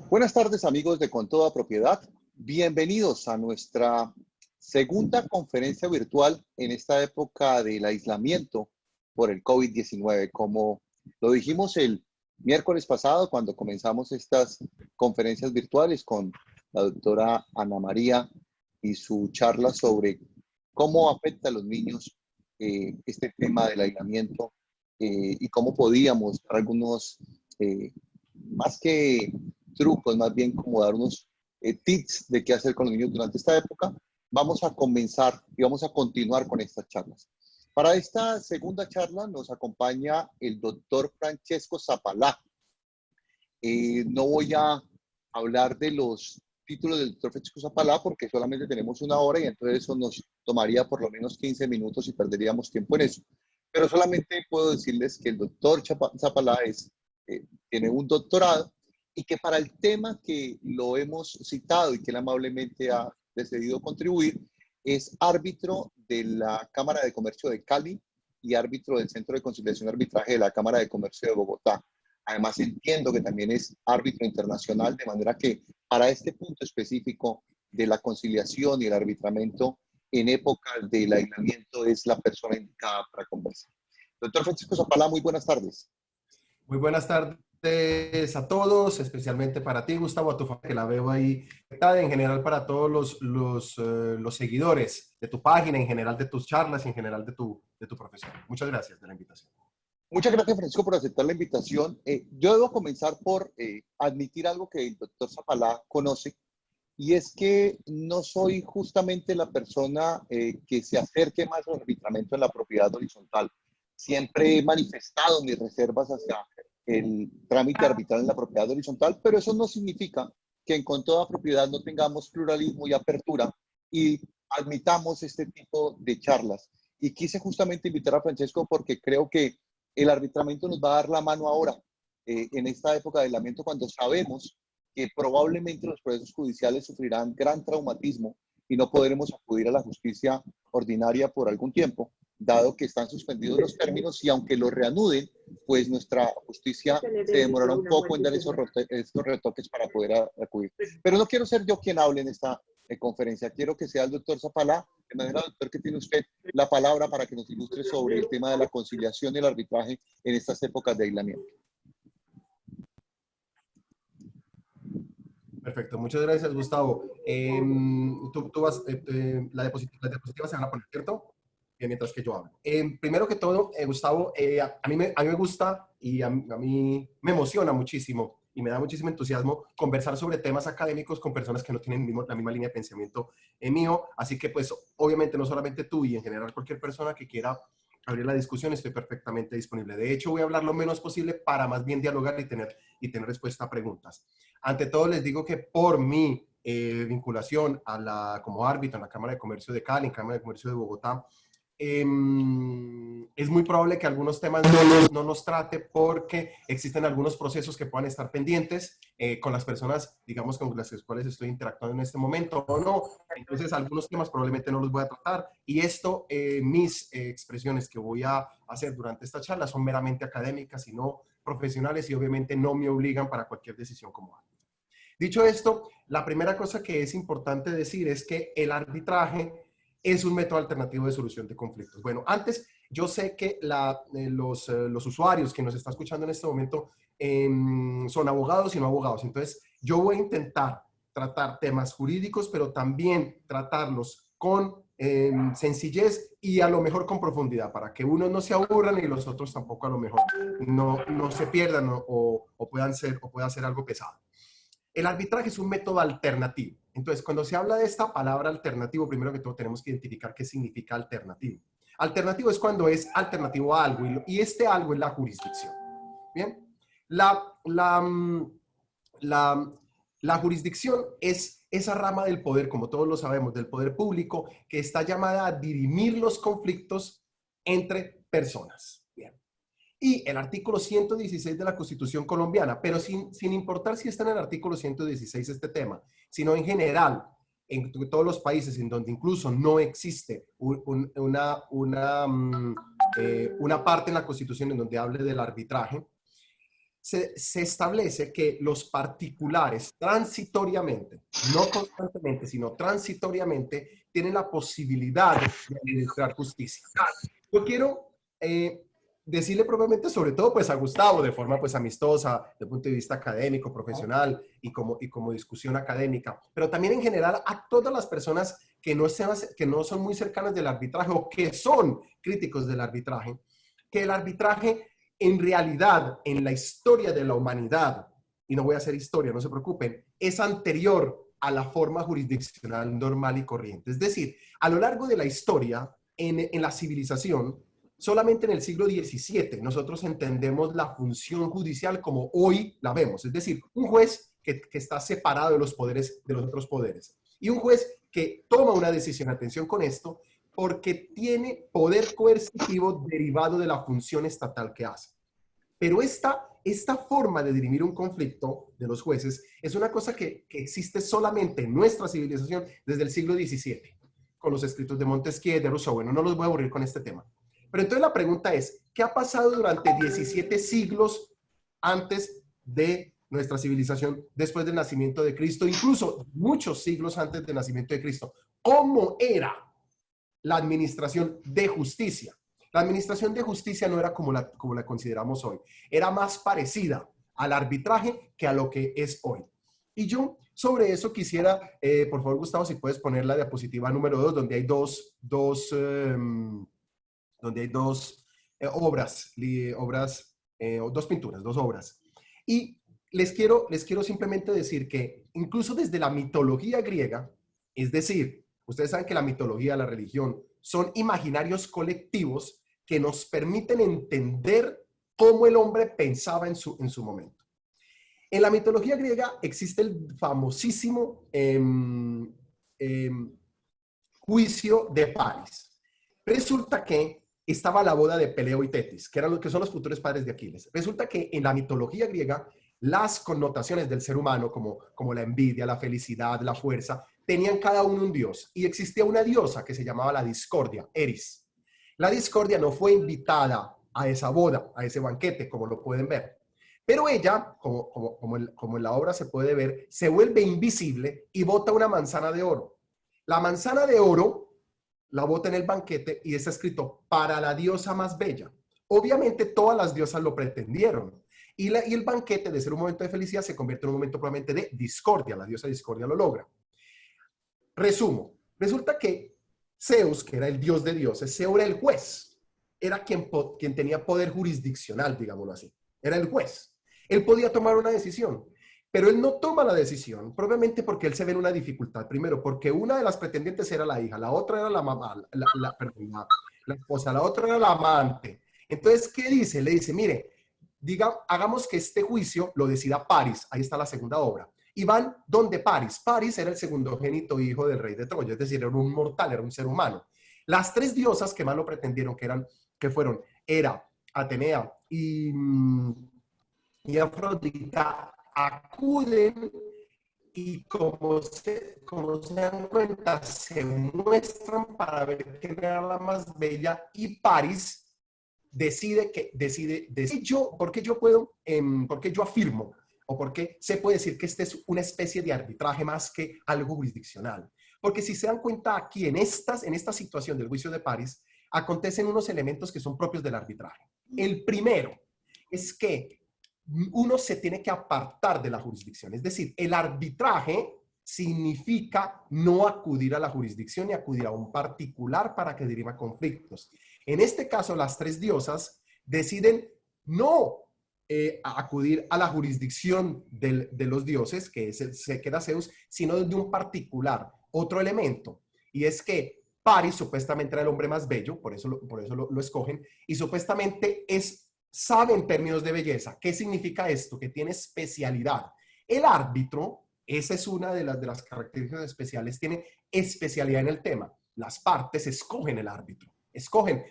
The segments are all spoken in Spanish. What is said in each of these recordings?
Buenas tardes, amigos de Con Toda Propiedad. Bienvenidos a nuestra segunda conferencia virtual en esta época del aislamiento por el COVID-19. Como lo dijimos el miércoles pasado cuando comenzamos estas conferencias virtuales con la doctora Ana María y su charla sobre cómo afecta a los niños este tema del aislamiento y cómo podíamos dar algunos, más que trucos, más bien como dar unos tips de qué hacer con los niños durante esta época. Vamos a comenzar y vamos a continuar con estas charlas. Para esta segunda charla nos acompaña el doctor Francesco Zapalá. No voy a hablar de los títulos del doctor Francesco Zapalá porque solamente tenemos una hora y entonces eso nos tomaría por lo menos 15 minutos y perderíamos tiempo en eso. Pero solamente puedo decirles que el doctor Zapalá tiene un doctorado y que para el tema que lo hemos citado y que él amablemente ha decidido contribuir, es árbitro de la Cámara de Comercio de Cali y árbitro del Centro de Conciliación y Arbitraje de la Cámara de Comercio de Bogotá. Además, entiendo que también es árbitro internacional, de manera que para este punto específico de la conciliación y el arbitramiento en época del aislamiento es la persona indicada para conversar. Doctor Francisco Zapalá, muy buenas tardes. Muy buenas tardes a todos, especialmente para ti, Gustavo, a tu familia, que la veo ahí, en general para todos los seguidores de tu página, en general de tus charlas y en general de tu profesión. Muchas gracias de la invitación. Muchas gracias, Francisco, por aceptar la invitación. Yo debo comenzar por admitir algo que el doctor Zapalá conoce, y es que no soy justamente la persona que se acerque más al arbitramiento en la propiedad horizontal. Siempre he manifestado mis reservas hacia el trámite arbitral en la propiedad horizontal, pero eso no significa que Con Toda Propiedad no tengamos pluralismo y apertura y admitamos este tipo de charlas. Y quise justamente invitar a Francesco porque creo que el arbitramiento nos va a dar la mano ahora, en esta época de aislamiento, cuando sabemos que probablemente los procesos judiciales sufrirán gran traumatismo y no podremos acudir a la justicia ordinaria por algún tiempo, dado que están suspendidos los términos y aunque los reanuden, pues nuestra justicia se demorará un poco en dar esos retoques para poder acudir. Pero no quiero ser yo quien hable en esta conferencia, quiero que sea el doctor Zapalá, de manera, doctor, que tiene usted la palabra para que nos ilustre sobre el tema de la conciliación y el arbitraje en estas épocas de aislamiento. Perfecto, muchas gracias, Gustavo. Las diapositivas se van a poner, ¿cierto? Mientras que yo hablo. Primero que todo, Gustavo, a mí me gusta y a mí me emociona muchísimo y me da muchísimo entusiasmo conversar sobre temas académicos con personas que no tienen la misma línea de pensamiento mío. Así que, pues, obviamente, no solamente tú y en general cualquier persona que quiera abrir la discusión, estoy perfectamente disponible. De hecho, voy a hablar lo menos posible para más bien dialogar y tener respuesta a preguntas. Ante todo, les digo que por mi vinculación como árbitro en la Cámara de Comercio de Cali, en Cámara de Comercio de Bogotá, es muy probable que algunos temas no los trate porque existen algunos procesos que puedan estar pendientes con las personas, digamos, con las cuales estoy interactuando en este momento o no. Entonces, algunos temas probablemente no los voy a tratar y mis expresiones que voy a hacer durante esta charla son meramente académicas y no profesionales y obviamente no me obligan para cualquier decisión como árbitro. Dicho esto, la primera cosa que es importante decir es que el arbitraje es un método alternativo de solución de conflictos. Bueno, antes, yo sé que los usuarios que nos están escuchando en este momento son abogados y no abogados. Entonces, yo voy a intentar tratar temas jurídicos, pero también tratarlos con sencillez y a lo mejor con profundidad, para que unos no se aburran y los otros tampoco a lo mejor no se pierdan o pueda ser algo pesado. El arbitraje es un método alternativo. Entonces, cuando se habla de esta palabra alternativo, primero que todo tenemos que identificar qué significa alternativo. Alternativo es cuando es alternativo a algo y este algo es la jurisdicción. Bien, la jurisdicción es esa rama del poder, como todos lo sabemos, del poder público, que está llamada a dirimir los conflictos entre personas. Bien. Y el artículo 116 de la Constitución colombiana, pero sin importar si está en el artículo 116 este tema, sino en general, en todos los países en donde incluso no existe una parte en la Constitución en donde hable del arbitraje, se establece que los particulares transitoriamente, no constantemente, sino transitoriamente, tienen la posibilidad de administrar justicia. Yo quiero decirle propiamente, sobre todo pues a Gustavo, de forma pues amistosa, desde el punto de vista académico, profesional y como discusión académica, pero también en general a todas las personas que no son muy cercanas del arbitraje o que son críticos del arbitraje, que el arbitraje en realidad, en la historia de la humanidad, y no voy a hacer historia, no se preocupen, es anterior a la forma jurisdiccional normal y corriente. Es decir, a lo largo de la historia, en la civilización, solamente en el siglo XVII nosotros entendemos la función judicial como hoy la vemos. Es decir, un juez que está separado de los poderes, de los otros poderes. Y un juez que toma una decisión, atención con esto, porque tiene poder coercitivo derivado de la función estatal que hace. Pero esta forma de dirimir un conflicto de los jueces es una cosa que existe solamente en nuestra civilización desde el siglo XVII, con los escritos de Montesquieu, de Rousseau. Bueno, no los voy a aburrir con este tema. Pero entonces la pregunta es, ¿qué ha pasado durante 17 siglos antes de nuestra civilización, después del nacimiento de Cristo, incluso muchos siglos antes del nacimiento de Cristo? ¿Cómo era la administración de justicia? La administración de justicia no era como la consideramos hoy. Era más parecida al arbitraje que a lo que es hoy. Y yo sobre eso quisiera, por favor, Gustavo, si puedes poner la diapositiva número 2, donde hay dos dos pinturas, dos obras. Y les quiero simplemente decir que incluso desde la mitología griega, es decir, ustedes saben que la mitología, la religión, son imaginarios colectivos que nos permiten entender cómo el hombre pensaba en su momento. En la mitología griega existe el famosísimo juicio de Paris. Resulta que estaba la boda de Peleo y Tetis, que son los futuros padres de Aquiles. Resulta que en la mitología griega, las connotaciones del ser humano, como la envidia, la felicidad, la fuerza, tenían cada uno un dios. Y existía una diosa que se llamaba la discordia, Eris. La discordia no fue invitada a esa boda, a ese banquete, como lo pueden ver. Pero ella, como en la obra se puede ver, se vuelve invisible y bota una manzana de oro. La manzana de oro la bota en el banquete y está escrito para la diosa más bella. Obviamente todas las diosas lo pretendieron. Y el banquete, de ser un momento de felicidad, se convierte en un momento probablemente de discordia. La diosa discordia lo logra. Resumo. Resulta que Zeus, que era el dios de dioses, Zeus era el juez. Era quien tenía poder jurisdiccional, digámoslo así. Era el juez. Él podía tomar una decisión. Pero él no toma la decisión, probablemente porque él se ve en una dificultad. Primero, porque una de las pretendientes era la hija, la otra era la mamá, la esposa, la otra era la amante. Entonces, ¿qué dice? Le dice, mire, hagamos que este juicio lo decida Paris. Ahí está la segunda obra. Y van donde Paris. Paris era el segundogénito hijo del rey de Troya, es decir, era un mortal, era un ser humano. Las tres diosas que más lo pretendieron, que fueron Hera, Atenea y Afrodita, acuden y como se dan cuenta, se muestran para ver quién era la más bella y Paris decide. ¿Por qué yo afirmo o por qué se puede decir que este es una especie de arbitraje más que algo jurisdiccional? Porque si se dan cuenta aquí en esta situación del juicio de Paris, acontecen unos elementos que son propios del arbitraje. El primero es que uno se tiene que apartar de la jurisdicción. Es decir, el arbitraje significa no acudir a la jurisdicción y acudir a un particular para que dirima conflictos. En este caso, las tres diosas deciden no acudir a la jurisdicción de los dioses, que se queda Zeus, sino de un particular. Otro elemento, y es que Paris supuestamente era el hombre más bello, por eso lo escogen, y supuestamente sabe en términos de belleza. ¿Qué significa esto? Que tiene especialidad. El árbitro, esa es una de las características especiales, tiene especialidad en el tema. Las partes escogen el árbitro, escogen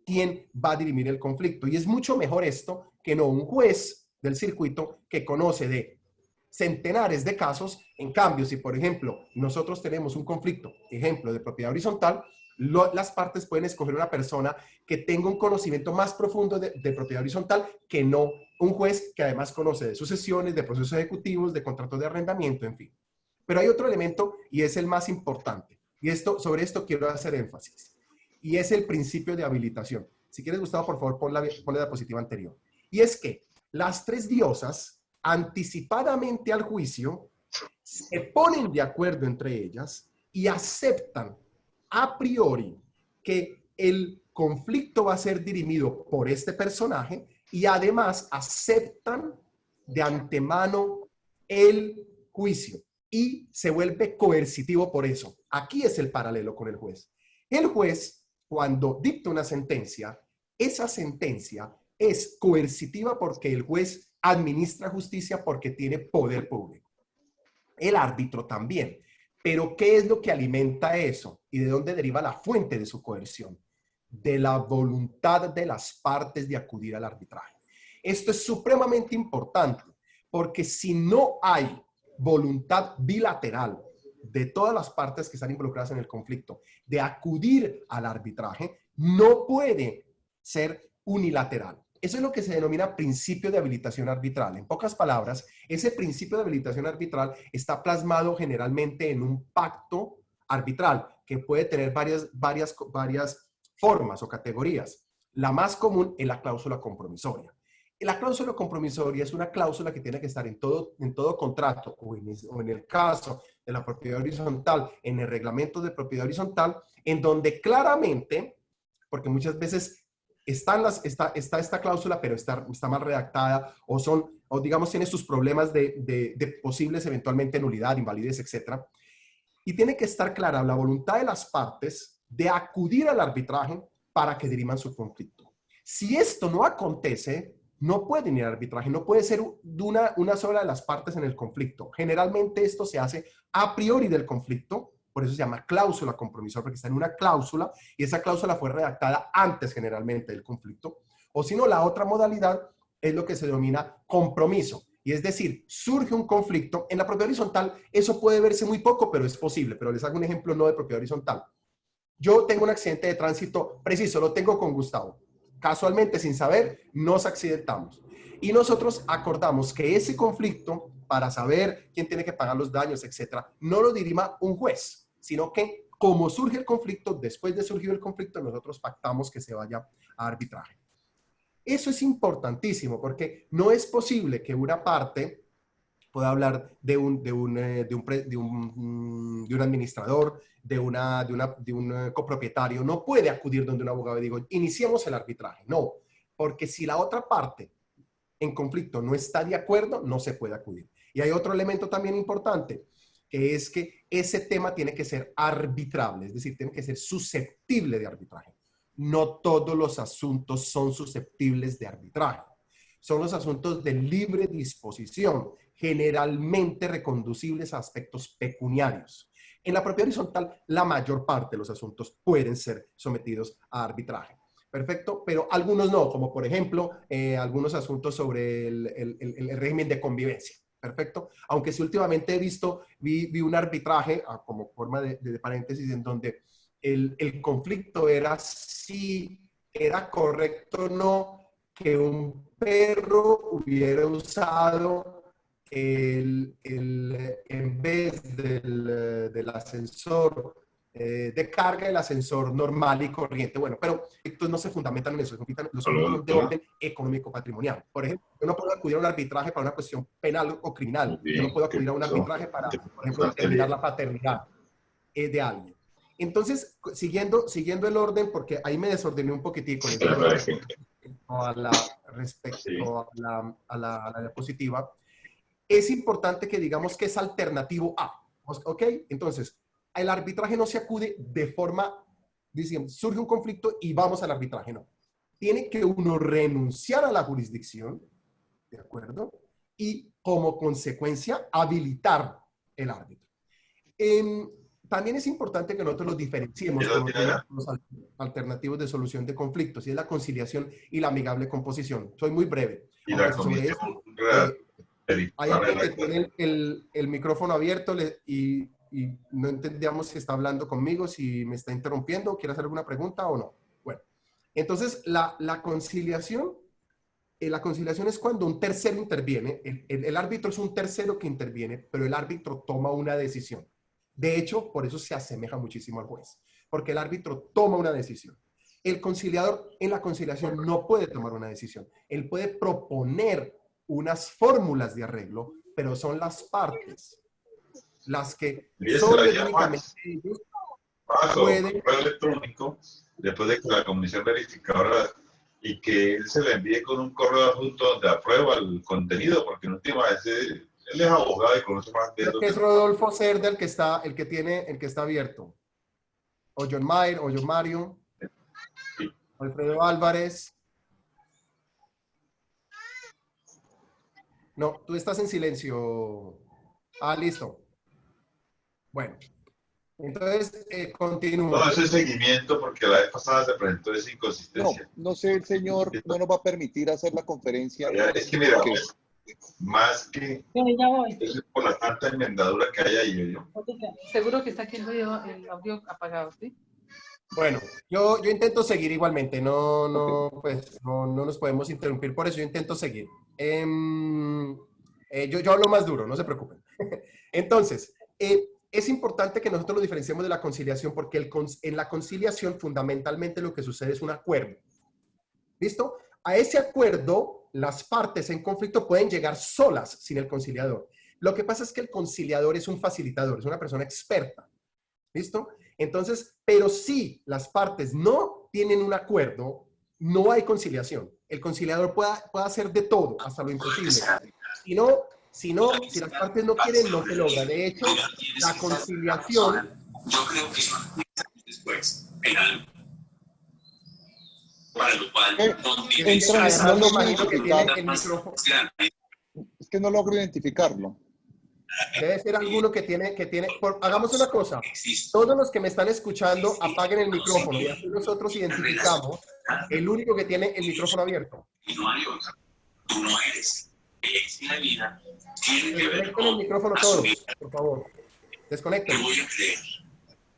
quién va a dirimir el conflicto. Y es mucho mejor esto que no un juez del circuito que conoce de centenares de casos. En cambio, si por ejemplo nosotros tenemos un conflicto, ejemplo de propiedad horizontal, las partes pueden escoger una persona que tenga un conocimiento más profundo de propiedad horizontal que no un juez que además conoce de sucesiones, de procesos ejecutivos, de contratos de arrendamiento, en fin. Pero hay otro elemento y es el más importante. Y sobre esto quiero hacer énfasis. Y es el principio de habilitación. Si quieres, Gustavo, por favor, ponle la diapositiva anterior. Y es que las tres diosas, anticipadamente al juicio, se ponen de acuerdo entre ellas y aceptan a priori que el conflicto va a ser dirimido por este personaje y además aceptan de antemano el juicio y se vuelve coercitivo por eso. Aquí es el paralelo con el juez. El juez, cuando dicta una sentencia, esa sentencia es coercitiva porque el juez administra justicia porque tiene poder público. El árbitro también. Pero ¿qué es lo que alimenta eso? ¿Y de dónde deriva la fuente de su coerción? De la voluntad de las partes de acudir al arbitraje. Esto es supremamente importante porque si no hay voluntad bilateral de todas las partes que están involucradas en el conflicto de acudir al arbitraje, no puede ser unilateral. Eso es lo que se denomina principio de habilitación arbitral. En pocas palabras, ese principio de habilitación arbitral está plasmado generalmente en un pacto arbitral que puede tener varias formas o categorías. La más común es la cláusula compromisoria. Y la cláusula compromisoria es una cláusula que tiene que estar en todo contrato o en el caso de la propiedad horizontal, en el reglamento de propiedad horizontal, en donde claramente, porque muchas veces está esta cláusula, pero está mal redactada o digamos tiene sus problemas de posibles eventualmente nulidad, invalidez, etc. Y tiene que estar clara la voluntad de las partes de acudir al arbitraje para que diriman su conflicto. Si esto no acontece, no pueden ir al arbitraje, no puede ser de una sola de las partes en el conflicto. Generalmente esto se hace a priori del conflicto, por eso se llama cláusula compromisor, porque está en una cláusula y esa cláusula fue redactada antes generalmente del conflicto. O si no, la otra modalidad es lo que se denomina compromiso. Y es decir, surge un conflicto. En la propiedad horizontal eso puede verse muy poco, pero es posible. Pero les hago un ejemplo no de propiedad horizontal. Yo tengo un accidente de tránsito preciso, lo tengo con Gustavo. Casualmente, sin saber, nos accidentamos. Y nosotros acordamos que ese conflicto, para saber quién tiene que pagar los daños, etcétera, no lo dirima un juez, sino que como surge el conflicto, después de surgir el conflicto, nosotros pactamos que se vaya a arbitraje. Eso es importantísimo porque no es posible que una parte pueda hablar de un administrador, de un copropietario, no puede acudir donde un abogado y digo, iniciemos el arbitraje. No, porque si la otra parte en conflicto no está de acuerdo, no se puede acudir. Y hay otro elemento también importante, que es que ese tema tiene que ser arbitrable, es decir, tiene que ser susceptible de arbitraje. No todos los asuntos son susceptibles de arbitraje. Son los asuntos de libre disposición, generalmente reconducibles a aspectos pecuniarios. En la propiedad horizontal, la mayor parte de los asuntos pueden ser sometidos a arbitraje. Perfecto, pero algunos no, como por ejemplo, algunos asuntos sobre el régimen de convivencia. Perfecto, aunque sí últimamente vi un arbitraje, como forma de paréntesis, en donde el conflicto era si era correcto o no que un perro hubiera usado en vez del ascensor de carga, el ascensor normal y corriente. Bueno, pero estos no se fundamentan en eso, los son de orden económico-patrimonial. Por ejemplo, yo no puedo acudir a un arbitraje para una cuestión penal o criminal. Yo no puedo acudir a un arbitraje para, por ejemplo, determinar la paternidad de alguien. Entonces, siguiendo el orden, porque ahí me desordené un poquitico respecto a la diapositiva, es importante que digamos que es alternativo a. ¿Ok? Entonces, el arbitraje no se acude de forma, diciendo, surge un conflicto y vamos al arbitraje, no. Tiene que uno renunciar a la jurisdicción, ¿de acuerdo? Y como consecuencia, habilitar el árbitro. También es importante que nosotros los diferenciemos con los alternativos de solución de conflictos, y es la conciliación y la amigable composición. Soy muy breve. Sobre eso, hay alguien que tiene el micrófono abierto y y no entendíamos si está hablando conmigo, si me está interrumpiendo, quiere hacer alguna pregunta o no. Bueno, entonces la conciliación es cuando un tercero interviene. El árbitro es un tercero que interviene, pero el árbitro toma una decisión. De hecho, por eso se asemeja muchísimo al juez, porque el árbitro toma una decisión. El conciliador en la conciliación no puede tomar una decisión. Él puede proponer unas fórmulas de arreglo, pero son las partes las que Y ese solo la y llama únicamente ellos paso pueden. correo electrónico después de que la comisión verificadora y que él se le envíe con un correo adjunto donde aprueba el contenido, porque en última vez él es abogado y conoce más de Creo eso que que es Rodolfo Cerda el que está abierto. O John Mayer, o John Mario, Alfredo Álvarez. No, tú estás en silencio. Ah, listo. Bueno, entonces continúo. no, eso es seguimiento porque la vez pasada se presentó esa No, inconsistencia. no sé, el señor no nos va a permitir hacer la conferencia. Es que mira, Porque más que Ya voy. eso es por la tanta enmendadura que hay ahí, yo. Seguro que está aquí el audio apagado, ¿sí? Bueno, yo intento seguir igualmente. Pues no nos podemos interrumpir por eso. Yo intento seguir. Yo hablo más duro, no se preocupen. Entonces, es importante que nosotros lo diferenciemos de la conciliación porque en la conciliación fundamentalmente lo que sucede es un acuerdo. ¿Listo? A ese acuerdo, las partes en conflicto pueden llegar solas sin el conciliador. Lo que pasa es que el conciliador es un facilitador, es una persona experta. ¿Listo? Entonces, pero si las partes no tienen un acuerdo, no hay conciliación. El conciliador puede hacer de todo, hasta lo imposible. Si las partes no quieren, no se logra. De hecho, la conciliación... Yo creo que eso después, en algo. Para lo cual, no logro identificar. el micrófono. Es que no logro identificarlo. Debe ser alguno que tiene, hagamos una cosa, todos los que me están escuchando apaguen el micrófono y así nosotros identificamos el único que tiene el micrófono abierto. Y no hay otro. Tú no eres. La vida tiene que ver Desconecten con el micrófono todos, por favor. Desconecten. ¿Qué voy a creer?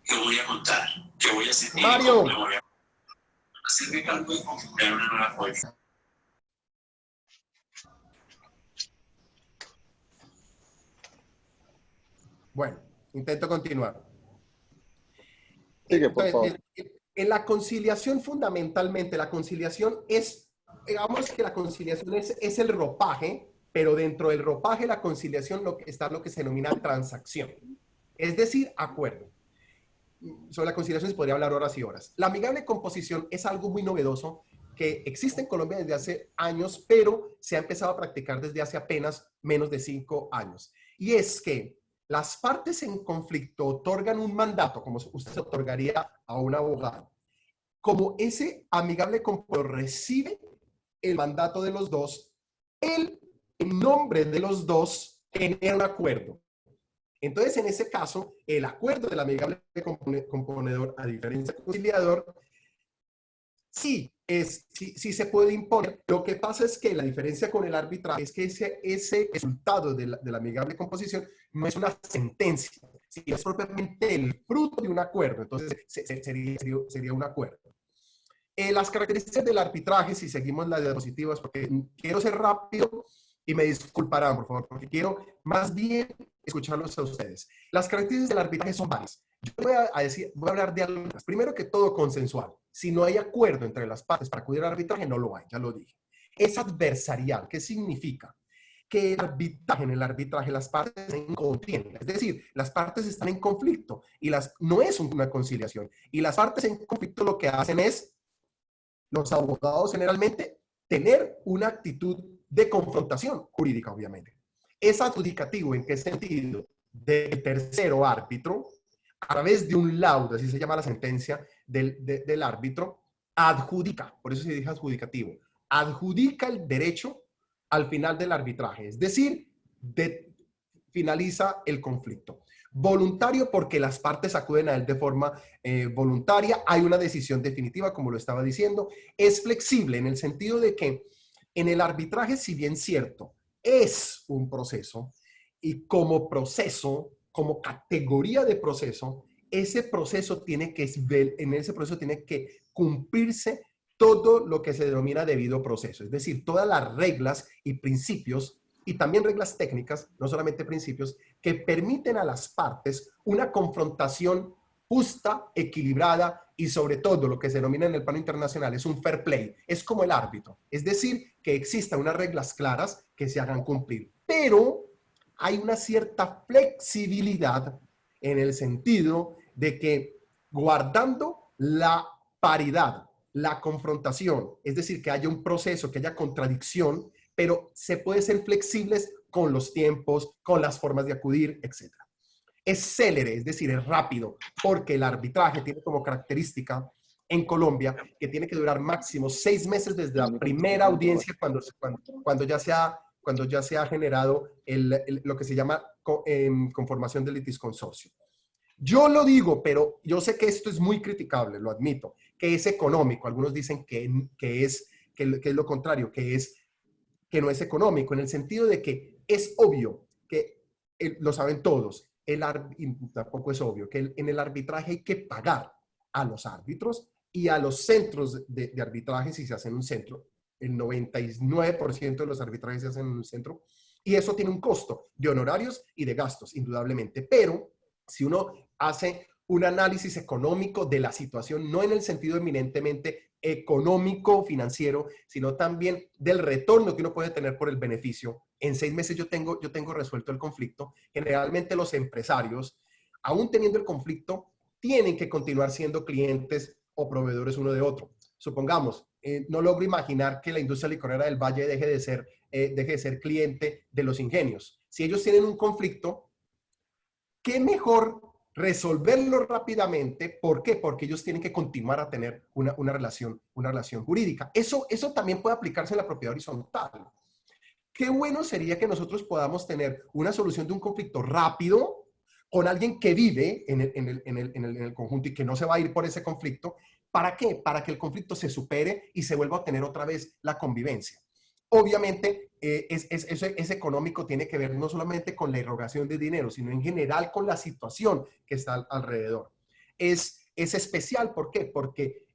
¿Qué voy a contar? ¿Qué voy a sentir? Mario. ¿Cómo me voy a hacerme cargo de configurar una nueva fuerza? Bueno, intento continuar. Sigue, por favor. En la conciliación, fundamentalmente, la conciliación es, digamos que la conciliación es el ropaje, pero dentro del ropaje, la conciliación está lo que se denomina transacción, es decir, acuerdo. Sobre la conciliación se podría hablar horas y horas. La amigable composición es algo muy novedoso que existe en Colombia desde hace años, pero se ha empezado a practicar desde hace apenas menos de 5 años. Y es que las partes en conflicto otorgan un mandato, como usted se otorgaría a un abogado. Como ese amigable compositor recibe el mandato de los dos, él, en nombre de los dos, genera un acuerdo. Entonces, en ese caso, el acuerdo del amigable componedor, a diferencia del conciliador, sí se puede imponer. Lo que pasa es que la diferencia con el arbitraje es que ese resultado de la amigable composición no es una sentencia, sino es propiamente el fruto de un acuerdo. Entonces, sería un acuerdo. Las características del arbitraje, si seguimos las diapositivas, porque quiero ser rápido y me disculparán, por favor, porque quiero más bien escucharlos a ustedes. Las características del arbitraje son varias. Yo voy a hablar de algunas. Primero que todo, consensual. Si no hay acuerdo entre las partes para acudir al arbitraje, no lo hay, ya lo dije. Es adversarial. ¿Qué significa? Que en el arbitraje las partes se contienen. Es decir, las partes están en conflicto y no es una conciliación. Y las partes en conflicto lo que hacen es, los abogados generalmente, tener una actitud de confrontación jurídica, obviamente. Es adjudicativo. ¿En qué sentido? Del tercero árbitro, a través de un laudo, así se llama la sentencia del árbitro, adjudica, por eso se dice adjudicativo, adjudica el derecho al final del arbitraje, es decir, finaliza el conflicto. Voluntario porque las partes acuden a él de forma voluntaria, hay una decisión definitiva, como lo estaba diciendo. Es flexible en el sentido de que en el arbitraje, si bien cierto, es un proceso, y como proceso como categoría de proceso, en ese proceso tiene que cumplirse todo lo que se denomina debido proceso, es decir, todas las reglas y principios, y también reglas técnicas, no solamente principios, que permiten a las partes una confrontación justa, equilibrada y sobre todo lo que se denomina en el plano internacional es un fair play, es como el árbitro, es decir, que existan unas reglas claras que se hagan cumplir, pero hay una cierta flexibilidad en el sentido de que guardando la paridad, la confrontación, es decir, que haya un proceso, que haya contradicción, pero se puede ser flexibles con los tiempos, con las formas de acudir, etc. Es célere, es decir, es rápido, porque el arbitraje tiene como característica en Colombia que tiene que durar máximo 6 meses desde la primera audiencia cuando ya se ha generado lo que se llama conformación de litisconsorcio. Yo lo digo, pero yo sé que esto es muy criticable, lo admito, que es económico. Algunos dicen que es lo contrario, que no es económico, en el sentido de que es obvio que lo saben todos, y tampoco es obvio que en el arbitraje hay que pagar a los árbitros y a los centros de arbitraje si se hace en un centro. El 99% de los arbitrajes se hacen en un centro y eso tiene un costo de honorarios y de gastos, indudablemente. Pero si uno hace un análisis económico de la situación, no en el sentido eminentemente económico, financiero, sino también del retorno que uno puede tener por el beneficio. En 6 meses yo tengo resuelto el conflicto. Generalmente los empresarios, aún teniendo el conflicto, tienen que continuar siendo clientes o proveedores uno de otro. Supongamos, no logro imaginar que la industria licorera del Valle deje de ser cliente de los ingenios. Si ellos tienen un conflicto, ¿qué mejor resolverlo rápidamente? ¿Por qué? Porque ellos tienen que continuar a tener una relación jurídica. Eso también puede aplicarse en la propiedad horizontal. Qué bueno sería que nosotros podamos tener una solución de un conflicto rápido con alguien que vive en el conjunto y que no se va a ir por ese conflicto. ¿Para qué? Para que el conflicto se supere y se vuelva a tener otra vez la convivencia. Obviamente, es económico, tiene que ver no solamente con la erogación de dinero, sino en general con la situación que está alrededor. Es especial, ¿por qué? Porque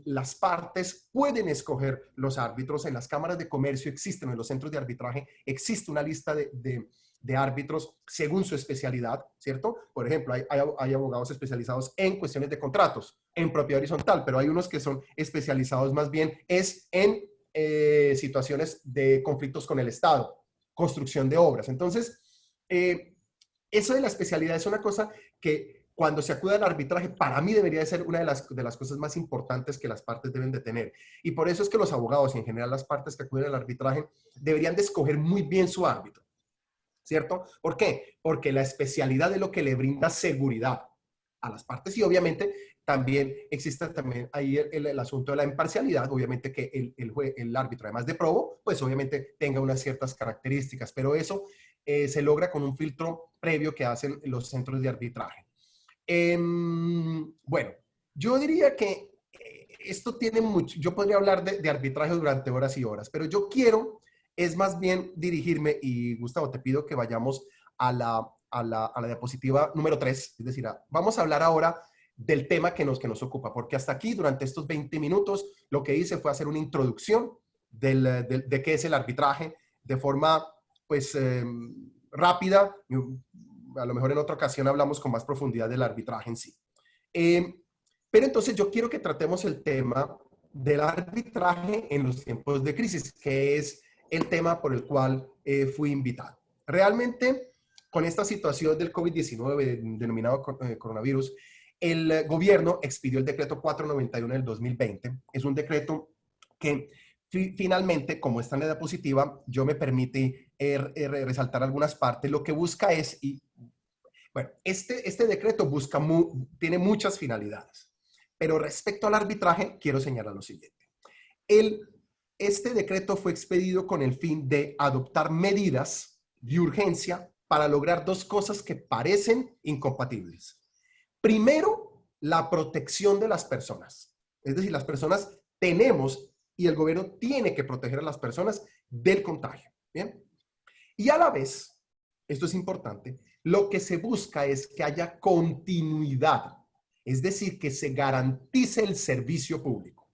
las partes pueden escoger los árbitros. En las cámaras de comercio existen, en los centros de arbitraje, existe una lista de árbitros según su especialidad, ¿cierto? Por ejemplo, hay abogados especializados en cuestiones de contratos, en propiedad horizontal, pero hay unos que son especializados más bien en situaciones de conflictos con el Estado, construcción de obras. Entonces, eso de la especialidad es una cosa que cuando se acude al arbitraje, para mí debería de ser una de las cosas más importantes que las partes deben de tener. Y por eso es que los abogados y en general las partes que acuden al arbitraje deberían de escoger muy bien su árbitro, ¿cierto? ¿Por qué? Porque la especialidad es lo que le brinda seguridad a las partes y obviamente también existe también ahí el asunto de la imparcialidad, obviamente que el árbitro, además de probo, pues obviamente tenga unas ciertas características, pero eso se logra con un filtro previo que hacen los centros de arbitraje. Bueno, yo diría que esto tiene mucho, yo podría hablar de arbitraje durante horas y horas, pero yo quiero, es más bien dirigirme, y Gustavo, te pido que vayamos a la diapositiva número 3, es decir, vamos a hablar ahora del tema que nos ocupa, porque hasta aquí, durante estos 20 minutos, lo que hice fue hacer una introducción de qué es el arbitraje, de forma, pues, rápida. A lo mejor en otra ocasión hablamos con más profundidad del arbitraje en sí. Pero entonces yo quiero que tratemos el tema del arbitraje en los tiempos de crisis, que es el tema por el cual fui invitado. Realmente, con esta situación del COVID-19 denominado coronavirus, el gobierno expidió el decreto 491 del 2020. Es un decreto que finalmente, como está en la diapositiva, yo me permití resaltar algunas partes. Lo que busca es, bueno, este decreto tiene muchas finalidades, pero respecto al arbitraje, quiero señalar lo siguiente. Este decreto fue expedido con el fin de adoptar medidas de urgencia para lograr dos cosas que parecen incompatibles. Primero, la protección de las personas. Es decir, las personas tenemos y el gobierno tiene que proteger a las personas del contagio. ¿Bien? Y a la vez, esto es importante, lo que se busca es que haya continuidad, es decir, que se garantice el servicio público.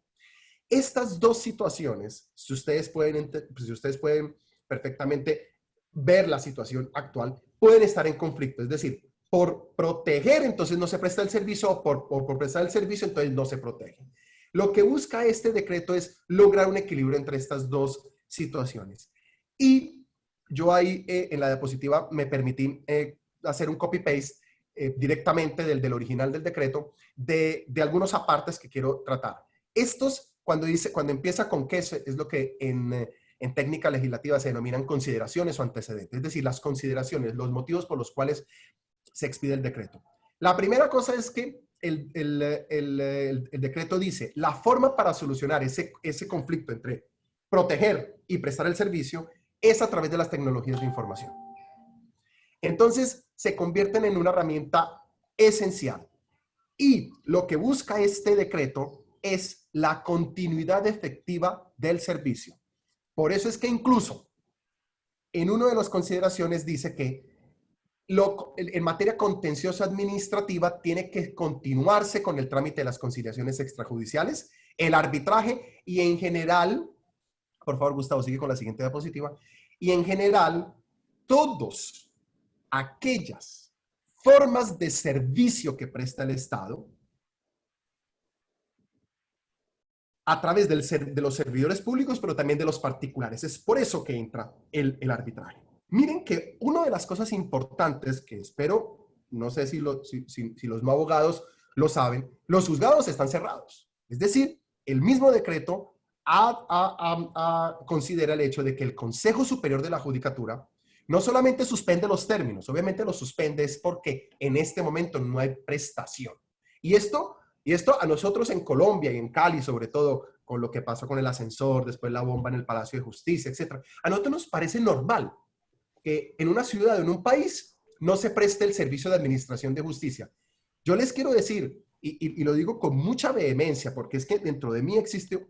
Estas dos situaciones, si ustedes pueden perfectamente ver la situación actual, pueden estar en conflicto. Es decir, por proteger, entonces no se presta el servicio, o por prestar el servicio, entonces no se protege. Lo que busca este decreto es lograr un equilibrio entre estas dos situaciones. Y yo ahí en la diapositiva me permití hacer un copy-paste directamente del original del decreto de algunos apartes que quiero tratar. Estos, cuando empieza con que es lo que en técnica legislativa se denominan consideraciones o antecedentes, es decir, las consideraciones, los motivos por los cuales se expide el decreto. La primera cosa es que el decreto dice, la forma para solucionar ese conflicto entre proteger y prestar el servicio es a través de las tecnologías de información. Entonces, se convierten en una herramienta esencial. Y lo que busca este decreto es la continuidad efectiva del servicio. Por eso es que incluso en una de las consideraciones dice que en materia contenciosa administrativa tiene que continuarse con el trámite de las conciliaciones extrajudiciales, el arbitraje y en general, por favor Gustavo, sigue con la siguiente diapositiva, y en general todas aquellas formas de servicio que presta el Estado a través de los servidores públicos, pero también de los particulares. Es por eso que entra el arbitraje. Miren que una de las cosas importantes que espero, no sé si los no abogados lo saben, los juzgados están cerrados. Es decir, el mismo decreto considera el hecho de que el Consejo Superior de la Judicatura no solamente suspende los términos, obviamente los suspende es porque en este momento no hay prestación. Y esto a nosotros en Colombia y en Cali, sobre todo con lo que pasó con el ascensor, después la bomba en el Palacio de Justicia, etc., a nosotros nos parece normal que en una ciudad o en un país no se preste el servicio de administración de justicia. Yo les quiero decir, y lo digo con mucha vehemencia, porque es que dentro de mí existe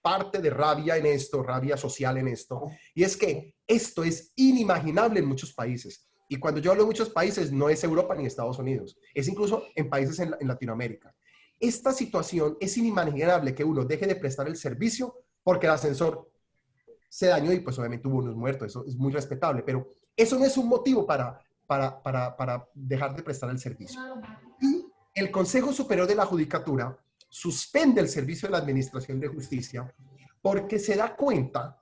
parte de rabia en esto, rabia social en esto, y es que esto es inimaginable en muchos países. Y cuando yo hablo de muchos países, no es Europa ni Estados Unidos, es incluso en países en Latinoamérica. Esta situación es inimaginable que uno deje de prestar el servicio porque el ascensor se dañó y pues obviamente hubo unos muertos, eso es muy respetable, pero eso no es un motivo para dejar de prestar el servicio. Y el Consejo Superior de la Judicatura suspende el servicio de la Administración de Justicia porque se da cuenta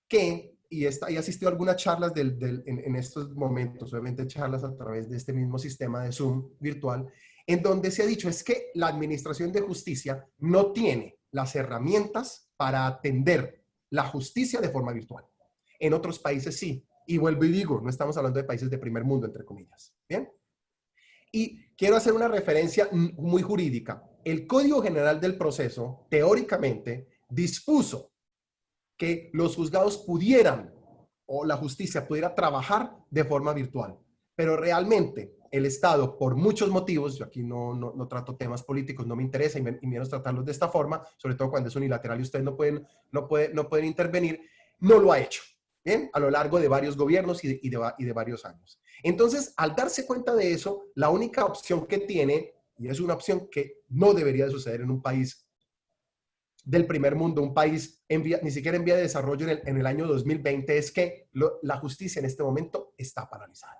que, y he asistido a algunas charlas en estos momentos, obviamente charlas a través de este mismo sistema de Zoom virtual, en donde se ha dicho es que la Administración de Justicia no tiene las herramientas para atender la justicia de forma virtual. En otros países sí. Y vuelvo y digo, no estamos hablando de países de primer mundo, entre comillas. ¿Bien? Y quiero hacer una referencia muy jurídica. El Código General del Proceso, teóricamente, dispuso que los juzgados pudieran, o la justicia pudiera trabajar de forma virtual. Pero realmente el Estado, por muchos motivos, yo aquí no trato temas políticos, no me interesa y menos tratarlos de esta forma, sobre todo cuando es unilateral y ustedes no pueden intervenir, no lo ha hecho, ¿bien? A lo largo de varios gobiernos y de varios años. Entonces, al darse cuenta de eso, la única opción que tiene, y es una opción que no debería de suceder en un país del primer mundo, un país ni siquiera en vía de desarrollo en el año 2020, es que la justicia en este momento está paralizada.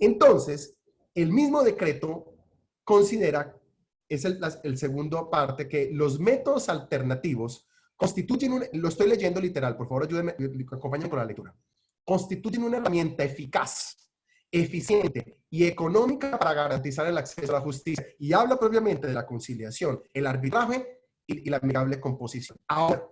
Entonces, el mismo decreto considera, es el segundo parte, que los métodos alternativos constituyen, lo estoy leyendo literal, por favor ayúdenme, acompáñenme con la lectura, constituyen una herramienta eficaz, eficiente y económica para garantizar el acceso a la justicia, y habla propiamente de la conciliación, el arbitraje y la amigable composición. Ahora,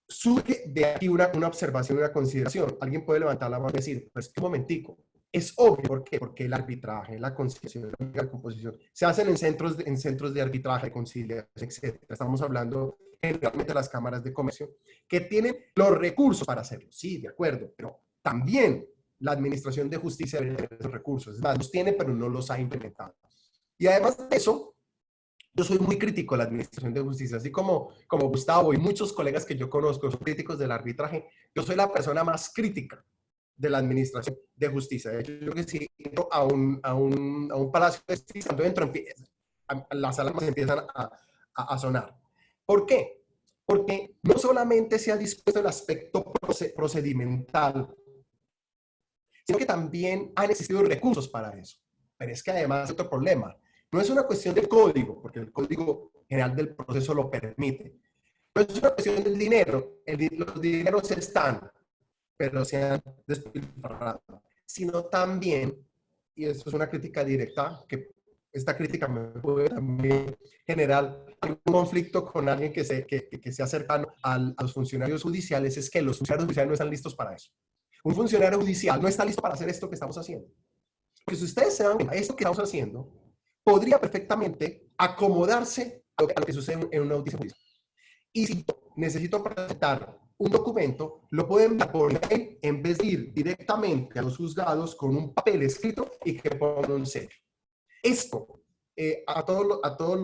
surge de aquí una observación, una consideración. Alguien puede levantar la mano y decir, pues un momentico, es obvio. ¿Por qué? Porque el arbitraje, la conciliación, la composición, se hacen en centros de arbitraje, conciliación, etc. Estamos hablando generalmente de las cámaras de comercio, que tienen los recursos para hacerlo. Sí, de acuerdo, pero también la administración de justicia debe tener esos recursos. Es más, los tiene, pero no los ha implementado. Y además de eso, yo soy muy crítico de la administración de justicia, así como Gustavo y muchos colegas que yo conozco son críticos del arbitraje. Yo soy la persona más crítica de la Administración de Justicia. De hecho, yo creo que si entro a un palacio de justicia, cuando entro, las alarmas empiezan a sonar. ¿Por qué? Porque no solamente se ha dispuesto el aspecto procedimental, sino que también han existido recursos para eso. Pero es que además hay otro problema. No es una cuestión del código, porque el Código General del Proceso lo permite. No es una cuestión del dinero. Los dineros están, pero se han despilfarrado. Sino también, y esto es una crítica directa, que esta crítica me puede también generar algún conflicto con alguien que sea cercano a los funcionarios judiciales, es que los funcionarios judiciales no están listos para eso. Un funcionario judicial no está listo para hacer esto que estamos haciendo. Porque si ustedes se dan cuenta, esto que estamos haciendo podría perfectamente acomodarse a lo que sucede en una audiencia judicial. Y si necesito presentar un documento, lo pueden enviar por mail en vez de ir directamente a los juzgados con un papel escrito y que pongan un sello. Esto, a todos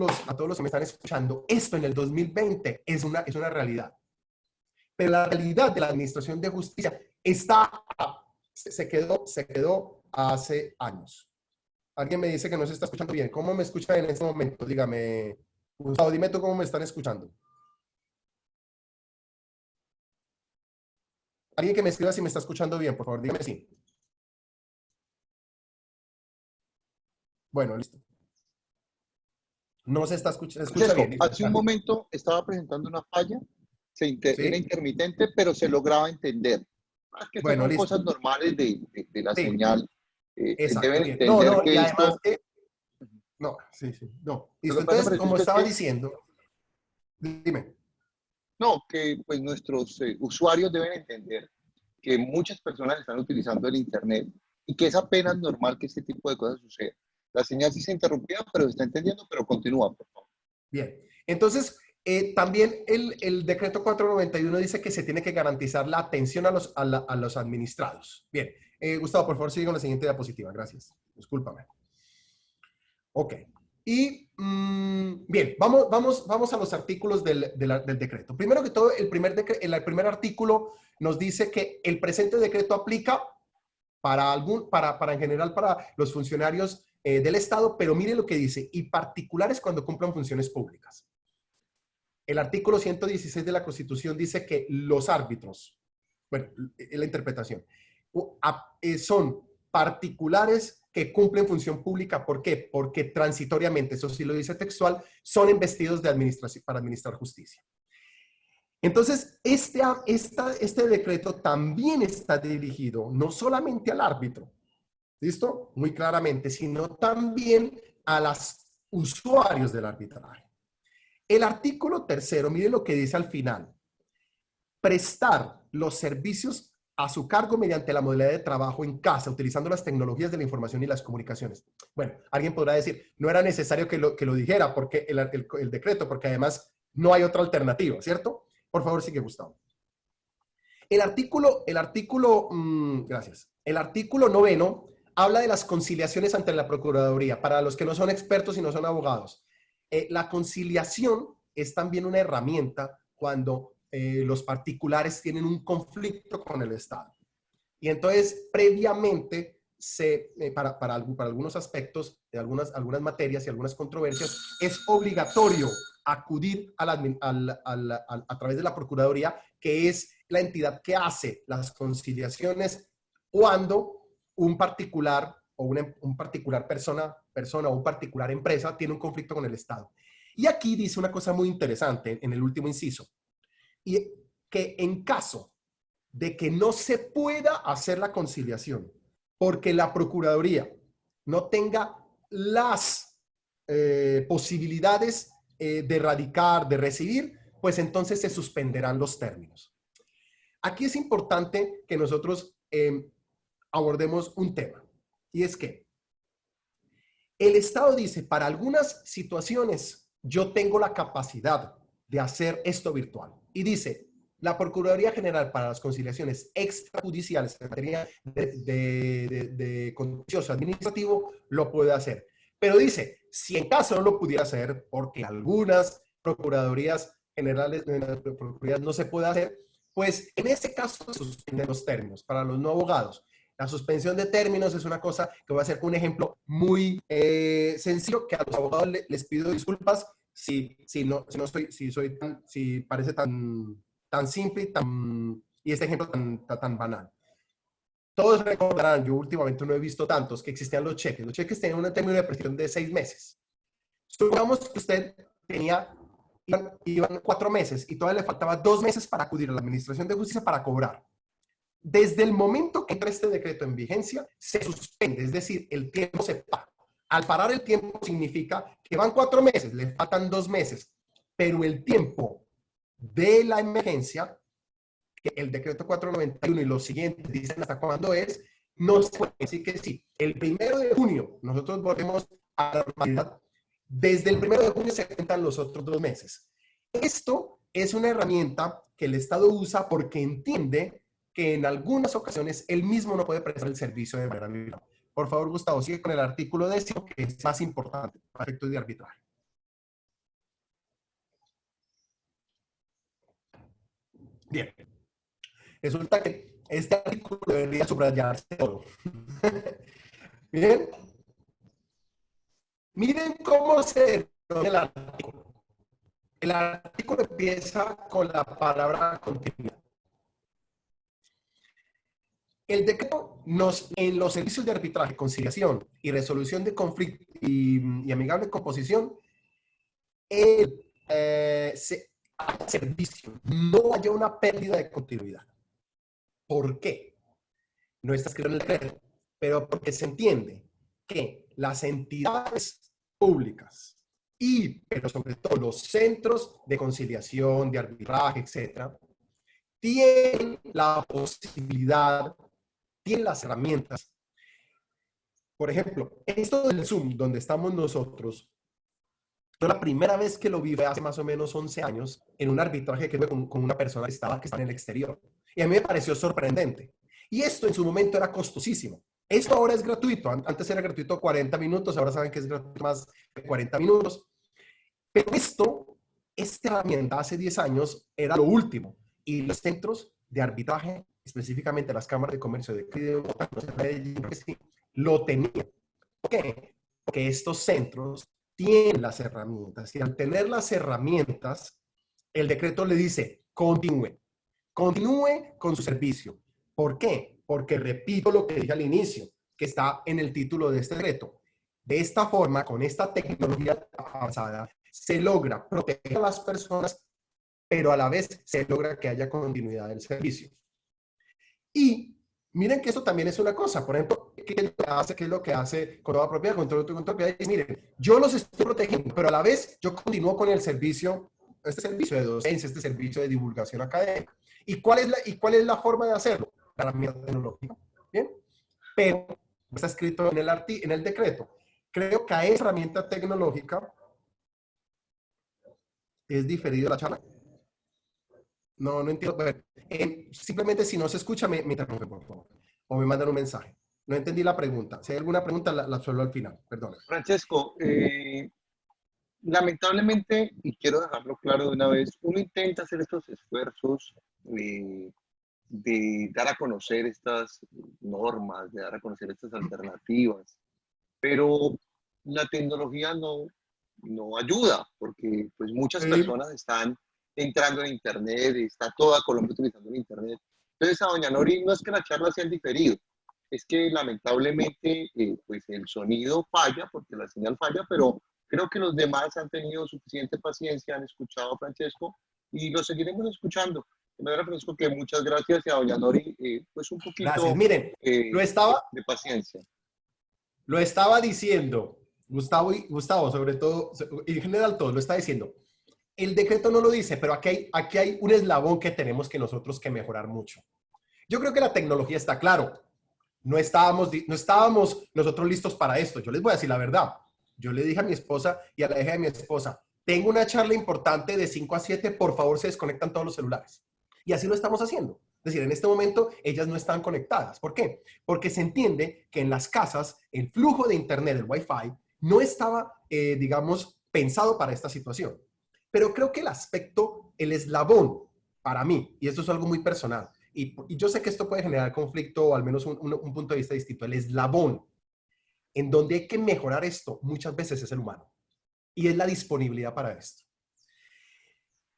los que me están escuchando, esto en el 2020 es una realidad. Pero la realidad de la Administración de Justicia se quedó hace años. Alguien me dice que no se está escuchando bien. ¿Cómo me escuchan en este momento? Dígame, Gustavo, dime tú cómo me están escuchando. Alguien que me escriba si me está escuchando bien, por favor, dígame sí. Bueno, listo. No se está escuchando bien. Hace un momento estaba presentando una falla, era intermitente, pero se lograba entender. Es que bueno, son listo. Cosas normales de la sí. señal. Exacto. Deben entender que y esto... además, no. Listo, entonces, como estaba diciendo, dime. No, que pues nuestros usuarios deben entender que muchas personas están utilizando el Internet y que es apenas normal que este tipo de cosas sucedan. La señal sí se interrumpió, pero se está entendiendo, pero continúa, por favor. Bien, entonces también el decreto 491 dice que se tiene que garantizar la atención a los administrados. Bien, Gustavo, por favor, sigue con la siguiente diapositiva. Gracias. Discúlpame. Ok. Y bien, vamos a los artículos del decreto. Primero que todo, el primer artículo nos dice que el presente decreto aplica en general para los funcionarios del Estado, pero mire lo que dice, y particulares cuando cumplan funciones públicas. El artículo 116 de la Constitución dice que los árbitros, bueno, la interpretación, son particulares que cumplen función pública. ¿Por qué? Porque transitoriamente, eso sí lo dice textual, son investidos para administrar justicia. Entonces, este decreto también está dirigido no solamente al árbitro, ¿listo? Muy claramente, sino también a los usuarios del arbitraje. El artículo 3, mire lo que dice al final. Prestar los servicios a su cargo mediante la modalidad de trabajo en casa, utilizando las tecnologías de la información y las comunicaciones. Bueno, alguien podrá decir, no era necesario que lo dijera porque el decreto, porque además no hay otra alternativa, ¿cierto? Por favor, sigue, Gustavo. Gracias. El artículo 9 habla de las conciliaciones ante la Procuraduría. Para los que no son expertos y no son abogados, la conciliación es también una herramienta cuando los particulares tienen un conflicto con el Estado. Y entonces, previamente, para algunos aspectos de algunas materias y algunas controversias, es obligatorio acudir a través de la Procuraduría, que es la entidad que hace las conciliaciones cuando un particular o un particular persona o un particular empresa tiene un conflicto con el Estado. Y aquí dice una cosa muy interesante en el último inciso, y que en caso de que no se pueda hacer la conciliación porque la Procuraduría no tenga las posibilidades de radicar, de recibir, pues entonces se suspenderán los términos. Aquí es importante que nosotros abordemos un tema, y es que el Estado dice, para algunas situaciones yo tengo la capacidad de hacer esto virtual. Y dice, la Procuraduría General para las conciliaciones extrajudiciales en materia de contencioso administrativo lo puede hacer. Pero dice, si en caso no lo pudiera hacer, porque algunas Procuradurías Generales no se puede hacer, Pues en ese caso se suspenden los términos para los no abogados. La suspensión de términos es una cosa que voy a hacer con un ejemplo muy sencillo, que a los abogados les pido disculpas si parece tan simple y este ejemplo tan banal. Todos recordarán, yo últimamente no he visto tantos, que existían los cheques. Los cheques tenían un término de prescripción de 6 meses. Supongamos que usted iban 4 meses y todavía le faltaba 2 meses para acudir a la Administración de Justicia para cobrar. Desde el momento que entra este decreto en vigencia, se suspende, es decir, el tiempo se para. Al parar el tiempo significa que van 4 meses, le faltan 2 meses, pero el tiempo de la emergencia, que el decreto 491 y los siguientes dicen hasta cuándo es, no se puede decir que sí. El 1 de junio nosotros volvemos a la normalidad. Desde el 1 de junio se cuentan los otros 2 meses. Esto es una herramienta que el Estado usa porque entiende que en algunas ocasiones él mismo no puede prestar el servicio de manera libre. Por favor, Gustavo, sigue con el artículo 10, que es más importante para efectos de arbitraje. Bien. Resulta que este artículo debería subrayarse todo. Bien. Miren cómo se denomina el artículo. El artículo empieza con la palabra continuidad. El decreto en los servicios de arbitraje, conciliación y resolución de conflictos y amigable composición, servicio, no haya una pérdida de continuidad. ¿Por qué? No está escrito en el decreto, pero porque se entiende que las entidades públicas pero sobre todo los centros de conciliación, de arbitraje, etcétera, tienen la posibilidad, tienen las herramientas. Por ejemplo, esto del Zoom, donde estamos nosotros, yo la primera vez que lo vi fue hace más o menos 11 años en un arbitraje que tuve con una persona que estaba en el exterior. Y a mí me pareció sorprendente. Y esto en su momento era costosísimo. Esto ahora es gratuito. Antes era gratuito 40 minutos, ahora saben que es gratuito más de 40 minutos. Pero esta herramienta hace 10 años era lo último. Y los centros de arbitraje, específicamente las cámaras de comercio de lo tenían. ¿Por qué? Porque estos centros tienen las herramientas. Y al tener las herramientas, el decreto le dice, continúe con su servicio. ¿Por qué? Porque repito lo que dije al inicio, que está en el título de este decreto. De esta forma, con esta tecnología avanzada, se logra proteger a las personas, pero a la vez se logra que haya continuidad del servicio. Y miren que eso también es una cosa. Por ejemplo, ¿qué es lo que hace con toda propiedad? Con todo propiedad. Miren, yo los estoy protegiendo, pero a la vez yo continúo con el servicio, este servicio de docencia, este servicio de divulgación académica. ¿Y cuál es la forma de hacerlo? La herramienta tecnológica. ¿Bien? Pero está escrito en el decreto. Creo que a esa herramienta tecnológica es diferido la charla. No entiendo. Simplemente si no se escucha, me interrumpe, por favor. O me mandan un mensaje. No entendí la pregunta. Si hay alguna pregunta, la suelo al final. Perdón. Francesco, lamentablemente, y quiero dejarlo claro de una vez, uno intenta hacer estos esfuerzos de dar a conocer estas normas, de dar a conocer estas alternativas, pero la tecnología no ayuda, porque pues muchas personas están entrando en Internet, está toda Colombia utilizando el Internet. Entonces, a doña Nori, no es que la charla sea en diferido, es que lamentablemente pues el sonido falla, porque la señal falla, pero creo que los demás han tenido suficiente paciencia, han escuchado a Francesco y lo seguiremos escuchando. De manera, Francesco, que muchas gracias y a doña Nori, pues un poquito gracias. Miren, de paciencia. Lo estaba diciendo, Gustavo, sobre todo, en general todo, lo está diciendo. El decreto no lo dice, pero aquí hay un eslabón que tenemos que nosotros que mejorar mucho. Yo creo que la tecnología está claro. No estábamos nosotros listos para esto. Yo les voy a decir la verdad. Yo le dije a mi esposa y a la hija de mi esposa, tengo una charla importante de 5 a 7, por favor se desconectan todos los celulares. Y así lo estamos haciendo. Es decir, en este momento ellas no están conectadas. ¿Por qué? Porque se entiende que en las casas el flujo de internet, el Wi-Fi, no estaba, digamos, pensado para esta situación. Pero creo que el eslabón para mí, y esto es algo muy personal, y yo sé que esto puede generar conflicto o al menos un punto de vista distinto, el eslabón en donde hay que mejorar esto muchas veces es el humano, y es la disponibilidad para esto.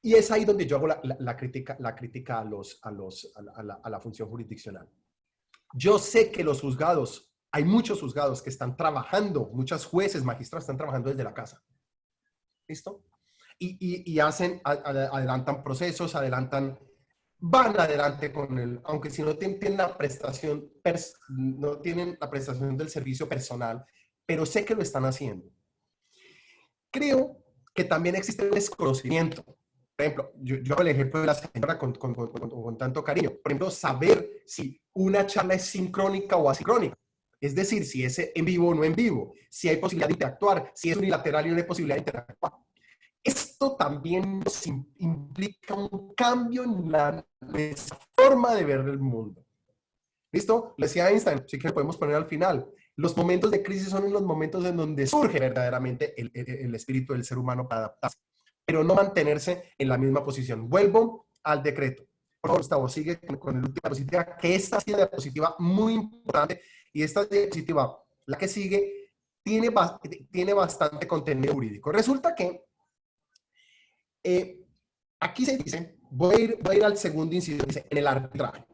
Y es ahí donde yo hago la crítica a la función jurisdiccional. Yo sé que los juzgados, hay muchos juzgados que están trabajando, muchos jueces, magistrados están trabajando desde la casa. ¿Listo? Y adelantan procesos, van adelante con el, aunque si no tienen la prestación, no tienen la prestación del servicio personal, pero sé que lo están haciendo. Creo que también existe un desconocimiento. Por ejemplo, yo hago el ejemplo de la señora con tanto cariño. Por ejemplo, saber si una charla es sincrónica o asincrónica. Es decir, si es en vivo o no en vivo, si hay posibilidad de interactuar, si es unilateral y no hay posibilidad de interactuar. Esto también nos implica un cambio en nuestra forma de ver el mundo. ¿Listo? Le decía Einstein, sí que lo podemos poner al final. Los momentos de crisis son los momentos en donde surge verdaderamente el espíritu del ser humano para adaptarse, pero no mantenerse en la misma posición. Vuelvo al decreto. Por favor, Gustavo, sigue con la última diapositiva, que esta es una diapositiva muy importante, y esta diapositiva, la que sigue, tiene bastante contenido jurídico. Resulta que aquí se dice, voy a ir al segundo inciso, dice, en el arbitraje.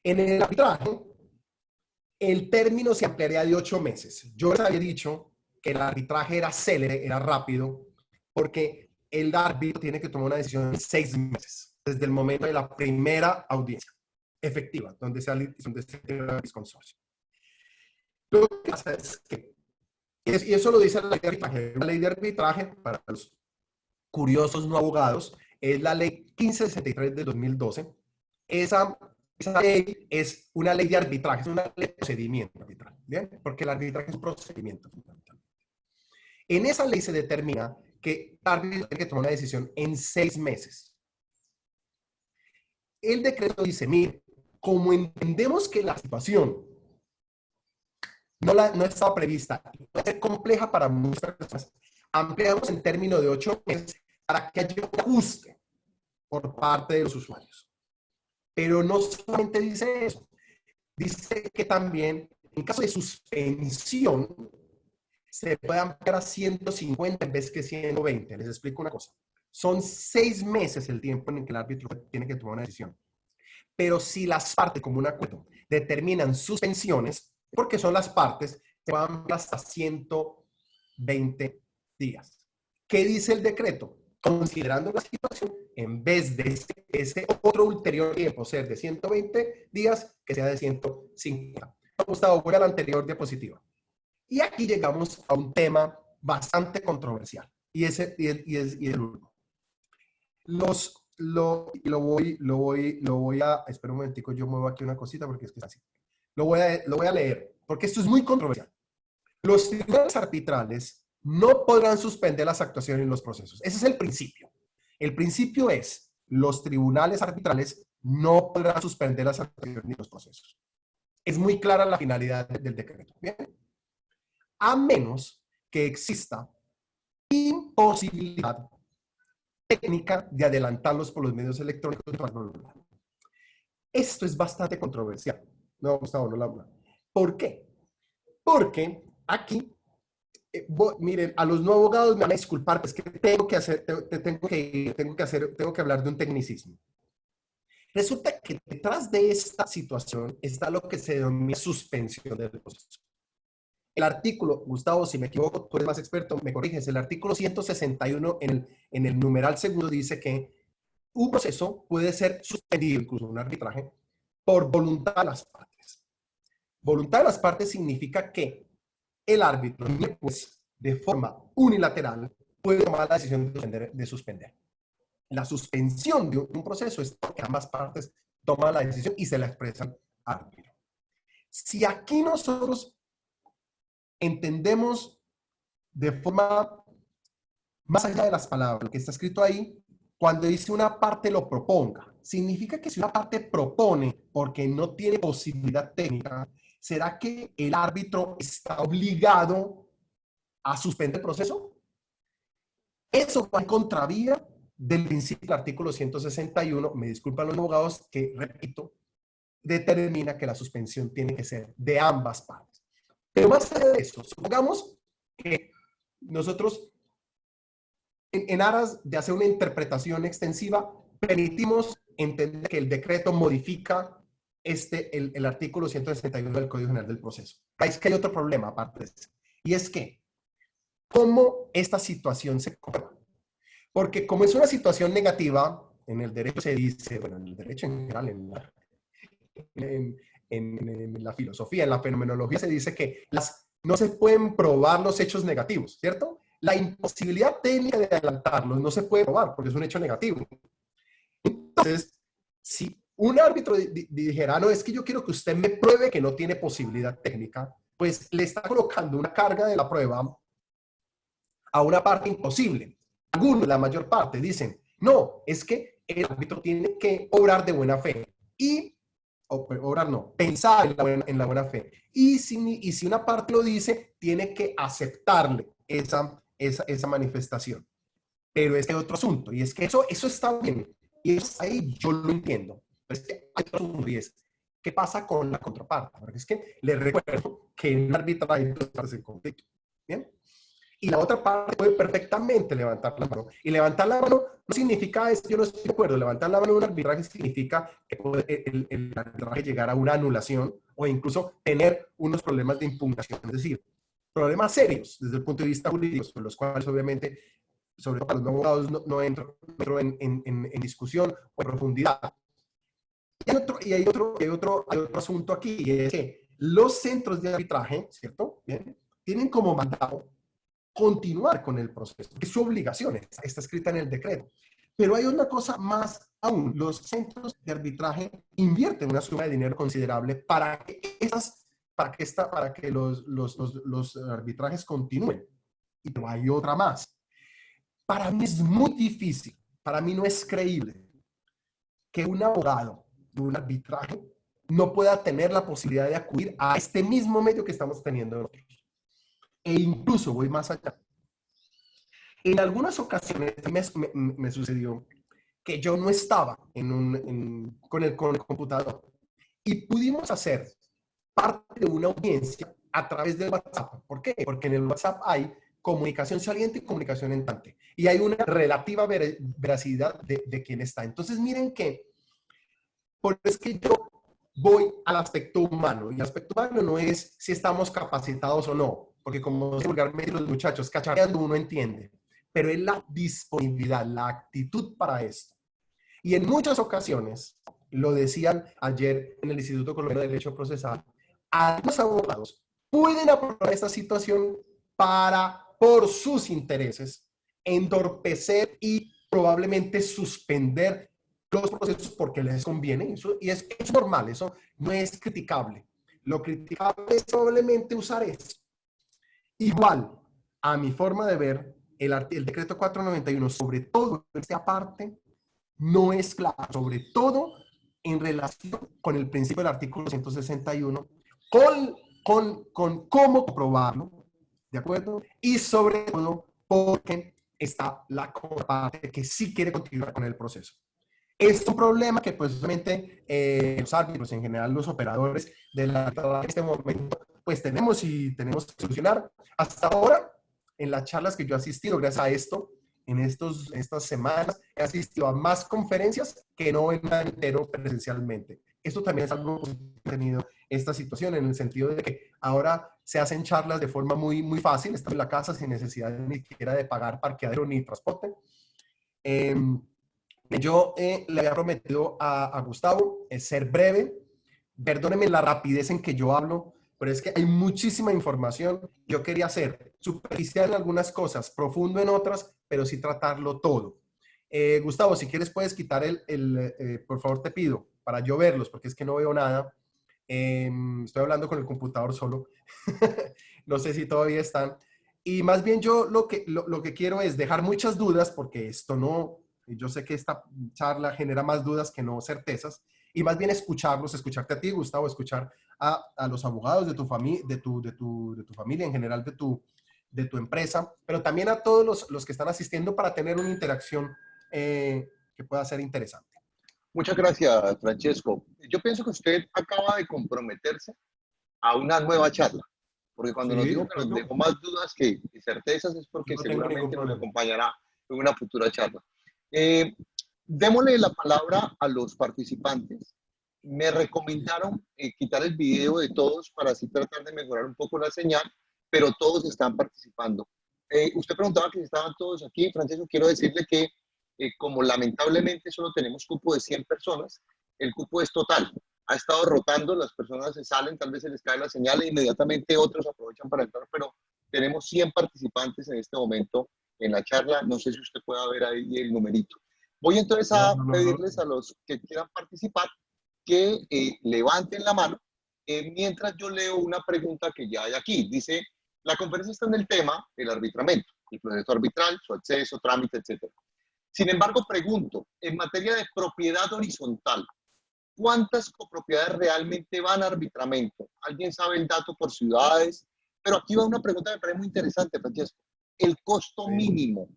En el arbitraje, el término se ampliaría de 8 meses. Yo les había dicho que el arbitraje era célere, era rápido, porque el árbitro tiene que tomar una decisión en 6 meses, desde el momento de la primera audiencia efectiva, donde se tiene el consorcio. Lo que pasa es que, y eso lo dice la ley de arbitraje, la ley de arbitraje, para los curiosos no abogados, es la ley 1563 de 2012. Esa ley es una ley de arbitraje, es una ley de procedimiento arbitral, ¿bien? Porque el arbitraje es un procedimiento fundamentalmente. En esa ley se determina que el árbitro tiene que tomar una decisión en 6 meses. El decreto dice, mire, como entendemos que la situación no estaba prevista y puede ser compleja para muchas personas, ampliamos en término de 8 meses para que haya un ajuste por parte de los usuarios. Pero no solamente dice eso, dice que también en caso de suspensión se puede ampliar a 150 en vez que 120. Les explico una cosa. Son 6 meses el tiempo en el que el árbitro tiene que tomar una decisión. Pero si las partes, como un acuerdo, determinan suspensiones, porque son las partes, se van a ampliar hasta 120 días. ¿Qué dice el decreto? Considerando la situación, en vez de ese otro ulterior tiempo ser de 120 días, que sea de 150. Gustavo, voy a la anterior diapositiva. Y aquí llegamos a un tema bastante controversial, y es el último. Lo voy a, espera un momentico, yo muevo aquí una cosita porque es que es así. Lo voy a leer, porque esto es muy controversial. Los tribunales arbitrales no podrán suspender las actuaciones en los procesos. Ese es el principio. El principio es, los tribunales arbitrales no podrán suspender las actuaciones en los procesos. Es muy clara la finalidad del decreto. ¿Bien? A menos que exista imposibilidad técnica de adelantarlos por los medios electrónicos. Esto es bastante controversial. No, Gustavo, no la habla. ¿Por qué? Porque aquí, miren, a los no abogados me van a disculpar, es que tengo que hablar de un tecnicismo. Resulta que detrás de esta situación está lo que se denomina suspensión del proceso. El artículo, Gustavo, si me equivoco, tú eres más experto, me corriges, el artículo 161 en el numeral segundo dice que un proceso puede ser suspendido, incluso un arbitraje, por voluntad de las partes. Voluntad de las partes significa que el árbitro, pues, de forma unilateral, puede tomar la decisión de suspender. La suspensión de un proceso es porque ambas partes toman la decisión y se la expresan al árbitro. Si aquí nosotros entendemos de forma más allá de las palabras, lo que está escrito ahí, cuando dice una parte lo proponga, significa que si una parte propone porque no tiene posibilidad técnica, ¿será que el árbitro está obligado a suspender el proceso? Eso va en contravía del principio del artículo 161, me disculpan los abogados, que, repito, determina que la suspensión tiene que ser de ambas partes. Pero más allá de eso, supongamos que nosotros, en aras de hacer una interpretación extensiva, permitimos entender que el decreto modifica el artículo 161 del Código General del Proceso. Es que hay otro problema aparte de eso, y es que, ¿cómo esta situación se comprueba? Porque como es una situación negativa, en el derecho se dice, bueno, en el derecho en general, en la filosofía, en la fenomenología se dice que no se pueden probar los hechos negativos, ¿cierto? La imposibilidad técnica de adelantarlos no se puede probar porque es un hecho negativo. Entonces, si un árbitro dijera, no, es que yo quiero que usted me pruebe que no tiene posibilidad técnica, pues le está colocando una carga de la prueba a una parte imposible. Algunos, la mayor parte, dicen, no, es que el árbitro tiene que obrar de buena fe pensar en la buena fe. Y si una parte lo dice, tiene que aceptarle esa manifestación. Pero es que hay otro asunto, y es que eso está bien, y eso ahí yo lo entiendo. Pero es que hay otro asunto, y es, ¿qué pasa con la contraparte? Porque es que les recuerdo que en un arbitraje hay dos partes en conflicto. ¿Bien? Y la otra parte puede perfectamente levantar la mano. Y levantar la mano no significa, yo no estoy de acuerdo, levantar la mano en un arbitraje significa que puede el arbitraje llegar a una anulación o incluso tener unos problemas de impugnación. Es decir, problemas serios desde el punto de vista jurídico, sobre los cuales obviamente, sobre todo para los abogados, no entro en discusión o en profundidad. Y hay otro asunto aquí, y es que los centros de arbitraje, ¿cierto? Bien, tienen como mandato continuar con el proceso, que es su obligación, está escrita en el decreto. Pero hay una cosa más aún, los centros de arbitraje invierten una suma de dinero considerable para que los arbitrajes continúen. Y no hay otra más. Para mí es muy difícil, para mí no es creíble que un abogado de un arbitraje no pueda tener la posibilidad de acudir a este mismo medio que estamos teniendo nosotros. E incluso voy más allá. En algunas ocasiones me sucedió que yo no estaba con el computador y pudimos hacer parte de una audiencia a través del WhatsApp. ¿Por qué? Porque en el WhatsApp hay comunicación saliente y comunicación entrante. Y hay una relativa veracidad de quién está. Entonces, miren que, por eso es que yo voy al aspecto humano. Y el aspecto humano no es si estamos capacitados o no. Porque como vulgarmente los muchachos, cachareando uno entiende. Pero es la disponibilidad, la actitud para esto. Y en muchas ocasiones, lo decían ayer en el Instituto Colombiano de Derecho Procesal, algunos abogados pueden aprovechar esta situación por sus intereses, entorpecer y probablemente suspender los procesos porque les conviene. Y es normal, eso no es criticable. Lo criticable es probablemente usar eso. Igual, a mi forma de ver, el decreto 491, sobre todo en esta parte, no es claro, sobre todo en relación con el principio del artículo 161, con cómo comprobarlo, ¿de acuerdo? Y sobre todo porque está la contraparte que sí quiere continuar con el proceso. Es un problema que, pues, obviamente, los árbitros, en general, los operadores de en este momento, pues tenemos que solucionar. Hasta ahora, en las charlas que yo he asistido, gracias a esto, en estas semanas, he asistido a más conferencias que no en un entero presencialmente. Esto también es algo que ha tenido esta situación, en el sentido de que ahora se hacen charlas de forma muy, muy fácil, están en la casa sin necesidad ni siquiera de pagar parqueadero ni transporte. Yo le había prometido a Gustavo ser breve. Perdónenme la rapidez en que yo hablo, pero es que hay muchísima información. Yo quería ser superficial en algunas cosas, profundo en otras, pero sí tratarlo todo. Gustavo, si quieres puedes quitar por favor te pido, para yo verlos, porque es que no veo nada. Estoy hablando con el computador solo. No sé si todavía están. Y más bien yo lo que quiero es dejar muchas dudas, porque esto no... Yo sé que esta charla genera más dudas que no certezas, y más bien escucharte a ti, Gustavo, escuchar a los abogados de tu familia, de tu familia, en general de tu empresa, pero también a todos los que están asistiendo, para tener una interacción que pueda ser interesante. Muchas gracias, Francesco. Yo pienso que usted acaba de comprometerse a una nueva charla, porque cuando nos Sí, dijo que nos dejó más dudas que certezas es porque no tengo ningún seguramente nos problema. acompañará en una futura charla. Démosle la palabra a los participantes. Me recomendaron quitar el video de todos para así tratar de mejorar un poco la señal, pero todos están participando. Usted preguntaba que si estaban todos aquí. Francesco, quiero decirle que como lamentablemente solo tenemos cupo de 100 personas, el cupo es total. Ha estado rotando, las personas se salen, tal vez se les cae la señal e inmediatamente otros aprovechan para entrar, pero tenemos 100 participantes en este momento en la charla. No sé si usted pueda ver ahí el numerito. Voy entonces a pedirles a los que quieran participar que levanten la mano mientras yo leo una pregunta que ya hay aquí. Dice, la conferencia está en el tema del arbitramiento, el proceso arbitral, su acceso, trámite, etc. Sin embargo, pregunto, en materia de propiedad horizontal, ¿cuántas copropiedades realmente van a arbitramiento? ¿Alguien sabe el dato por ciudades? Pero aquí va una pregunta que me parece muy interesante, Francesco. El costo mínimo.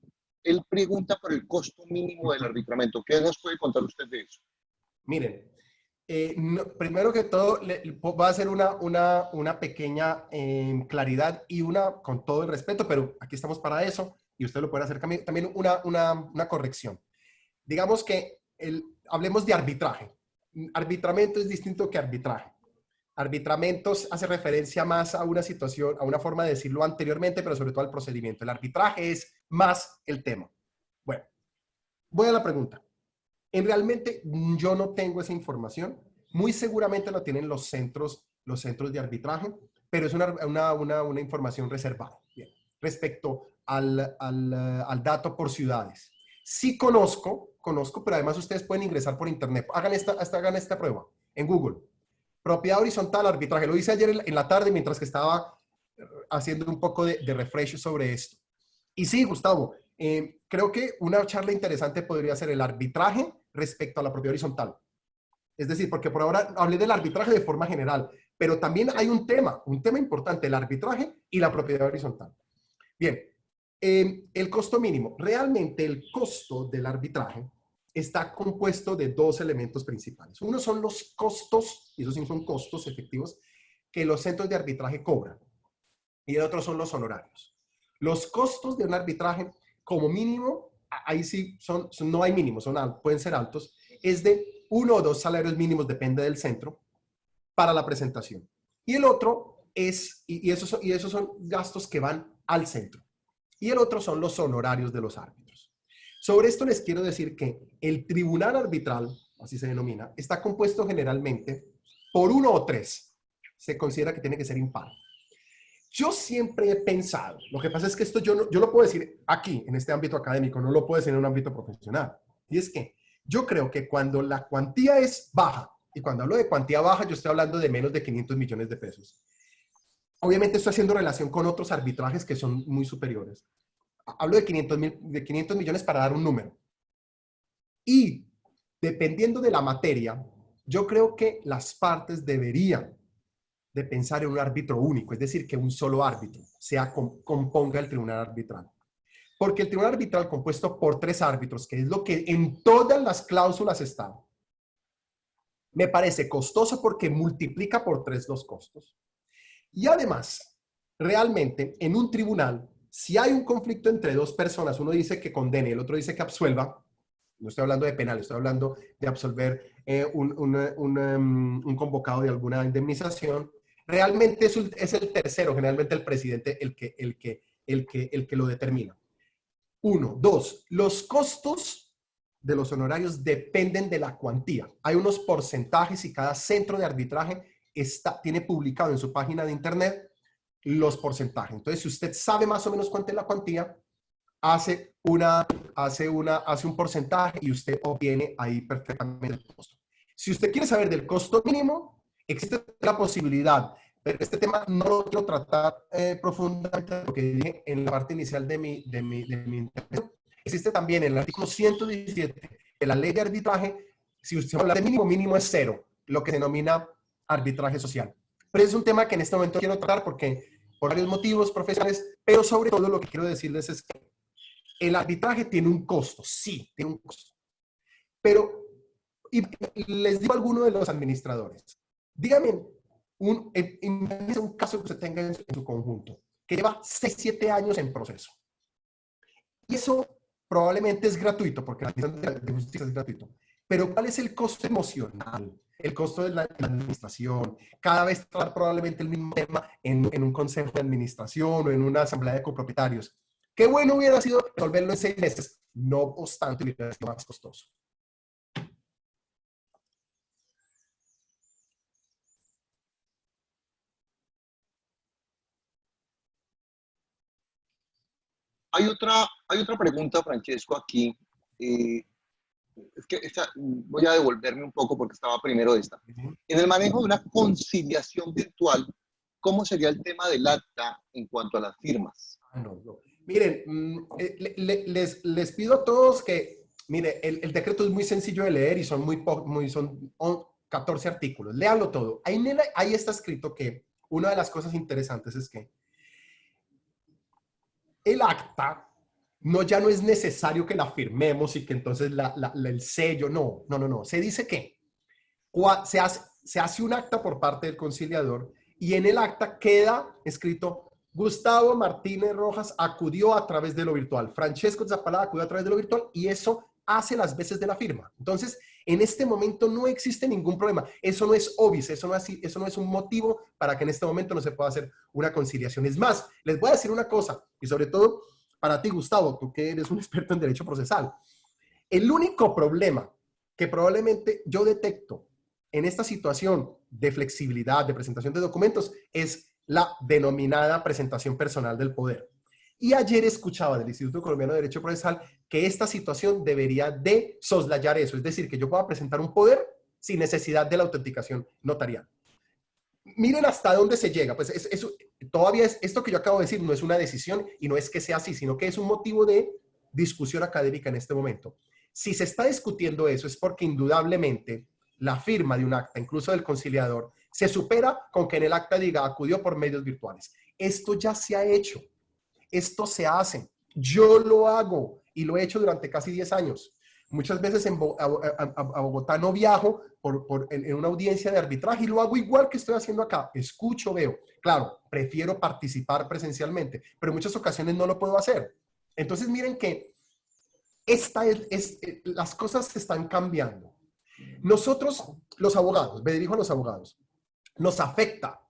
Él pregunta por el costo mínimo del arbitramiento. ¿Qué nos puede contar usted de eso? Miren, primero que todo, voy a hacer una pequeña claridad y con todo el respeto, pero aquí estamos para eso y usted lo puede hacer también una corrección. Digamos que hablemos de arbitraje. Arbitramiento es distinto que arbitraje. Arbitramiento hace referencia más a una situación, a una forma de decirlo anteriormente, pero sobre todo al procedimiento. El arbitraje es más el tema. Bueno, voy a la pregunta. Realmente yo no tengo esa información. Muy seguramente lo tienen los centros de arbitraje, pero es una información reservada. Bien. Respecto al dato por ciudades. Sí conozco, pero además ustedes pueden ingresar por internet. Hagan esta prueba en Google. Propiedad horizontal, arbitraje. Lo hice ayer en la tarde mientras que estaba haciendo un poco de refresh sobre esto. Y sí, Gustavo, creo que una charla interesante podría ser el arbitraje respecto a la propiedad horizontal. Es decir, porque por ahora hablé del arbitraje de forma general, pero también hay un tema importante, el arbitraje y la propiedad horizontal. Bien, el costo mínimo. Realmente el costo del arbitraje está compuesto de dos elementos principales. Uno son los costos, y esos sí son costos efectivos, que los centros de arbitraje cobran. Y el otro son los honorarios. Los costos de un arbitraje, como mínimo, ahí sí no hay mínimos, pueden ser altos, es de 1 o 2 salarios mínimos, depende del centro, para la presentación. Y el otro es, y esos son gastos que van al centro. Y el otro son los honorarios de los árbitros. Sobre esto les quiero decir que el tribunal arbitral, así se denomina, está compuesto generalmente por 1 o 3. Se considera que tiene que ser impar. Yo siempre he pensado, lo que pasa es que esto yo lo puedo decir aquí, en este ámbito académico, no lo puedo decir en un ámbito profesional. Y es que yo creo que cuando la cuantía es baja, y cuando hablo de cuantía baja, yo estoy hablando de menos de 500 millones de pesos. Obviamente estoy haciendo relación con otros arbitrajes que son muy superiores. Hablo de 500 millones para dar un número. Y dependiendo de la materia, yo creo que las partes deberían de pensar en un árbitro único, es decir, que un solo árbitro componga el tribunal arbitral. Porque el tribunal arbitral compuesto por 3 árbitros, que es lo que en todas las cláusulas está, me parece costoso porque multiplica por 3 los costos. Y además, realmente, en un tribunal, si hay un conflicto entre 2 personas, uno dice que condene y el otro dice que absuelva, no estoy hablando de penal, estoy hablando de absolver un convocado de alguna indemnización, realmente es el tercero, generalmente el presidente, el que lo determina. 1. 2. Los costos de los honorarios dependen de la cuantía. Hay unos porcentajes y cada centro de arbitraje tiene publicado en su página de internet los porcentajes. Entonces, si usted sabe más o menos cuánto es la cuantía, hace un porcentaje y usted obtiene ahí perfectamente el costo. Si usted quiere saber del costo mínimo, existe la posibilidad, pero este tema no lo quiero tratar profundamente, lo que dije en la parte inicial de mi intervención. Existe también en el artículo 117 de la ley de arbitraje, si usted habla de mínimo es 0, lo que se denomina arbitraje social. Pero es un tema que en este momento quiero tratar porque por varios motivos profesionales, pero sobre todo lo que quiero decirles es que el arbitraje tiene un costo, sí, tiene un costo. Pero, y les digo a alguno de los administradores, díganme, imagínense un caso que usted tenga en su conjunto, que lleva 6, 7 años en proceso. Y eso probablemente es gratuito, porque la administración de justicia es gratuito. Pero ¿cuál es el costo emocional? El costo de la administración. Cada vez tratar probablemente el mismo tema en un consejo de administración o en una asamblea de copropietarios. Qué bueno hubiera sido resolverlo en 6 meses. No obstante, hubiera sido más costoso. Hay otra pregunta, Francesco, aquí. Es que voy a devolverme un poco porque estaba primero esta. En el manejo de una conciliación virtual, ¿cómo sería el tema del acta en cuanto a las firmas? No. Miren, les pido a todos que, mire, el decreto es muy sencillo de leer y son son 14 artículos. Léanlo todo. Ahí está escrito que una de las cosas interesantes es que el acta ya no es necesario que la firmemos y que entonces el sello, no. Se dice que se hace un acta por parte del conciliador y en el acta queda escrito: Gustavo Martínez Rojas acudió a través de lo virtual, Francesco Zappalà acudió a través de lo virtual, y eso hace las veces de la firma. Entonces, en este momento no existe ningún problema. Eso no es obvio, eso no es un motivo para que en este momento no se pueda hacer una conciliación. Es más, les voy a decir una cosa, y sobre todo para ti, Gustavo, tú que eres un experto en derecho procesal. El único problema que probablemente yo detecto en esta situación de flexibilidad, de presentación de documentos, es la denominada presentación personal del poder. Y ayer escuchaba del Instituto Colombiano de Derecho Procesal que esta situación debería de soslayar eso, es decir, que yo pueda presentar un poder sin necesidad de la autenticación notarial. Miren hasta dónde se llega. Pues todavía esto que yo acabo de decir no es una decisión y no es que sea así, sino que es un motivo de discusión académica en este momento. Si se está discutiendo eso es porque indudablemente la firma de un acta, incluso del conciliador, se supera con que en el acta diga acudió por medios virtuales. Esto ya se ha hecho. Esto se hace. Yo lo hago y lo he hecho durante casi 10 años. Muchas veces a Bogotá no viajo en una audiencia de arbitraje y lo hago igual que estoy haciendo acá. Escucho, veo. Claro, prefiero participar presencialmente, pero en muchas ocasiones no lo puedo hacer. Entonces miren que las cosas se están cambiando. Nosotros, los abogados, me dirijo a los abogados, nos afecta.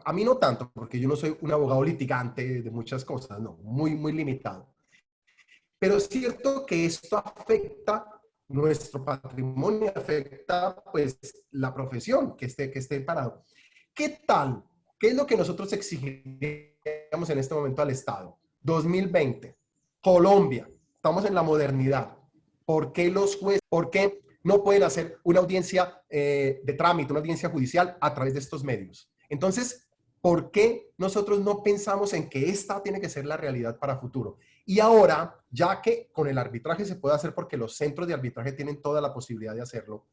A mí no tanto, porque yo no soy un abogado litigante de muchas cosas, no, muy limitado. Pero es cierto que esto afecta nuestro patrimonio, afecta pues la profesión que esté parado. ¿Qué tal? ¿Qué es lo que nosotros exigiríamos en este momento al Estado? 2020, Colombia, estamos en la modernidad. ¿Por qué los jueces, por qué no pueden hacer una audiencia de trámite, una audiencia judicial a través de estos medios? Entonces, ¿por qué nosotros no pensamos en que esta tiene que ser la realidad para futuro? Y ahora, ya que con el arbitraje se puede hacer porque los centros de arbitraje tienen toda la posibilidad de hacerlo,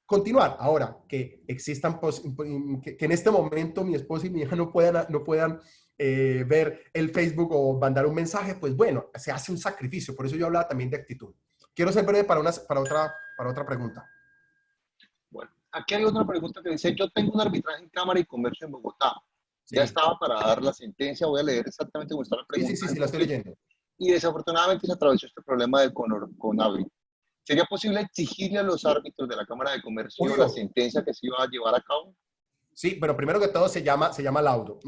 continuar. Ahora, que existan, que en este momento mi esposa y mi hija no puedan ver el Facebook o mandar un mensaje, pues bueno, se hace un sacrificio. Por eso yo hablaba también de actitud. Quiero ser breve para otra pregunta. Bueno, aquí hay otra pregunta que dice: yo tengo un arbitraje en Cámara y Comercio en Bogotá. Sí. Ya estaba para dar la sentencia, voy a leer exactamente cómo está la pregunta. Sí, la estoy leyendo. Y desafortunadamente se atravesó este problema del CONAVI. ¿Sería posible exigirle a los árbitros de la Cámara de Comercio la sentencia que se iba a llevar a cabo? Sí, pero primero que todo se llama laudo.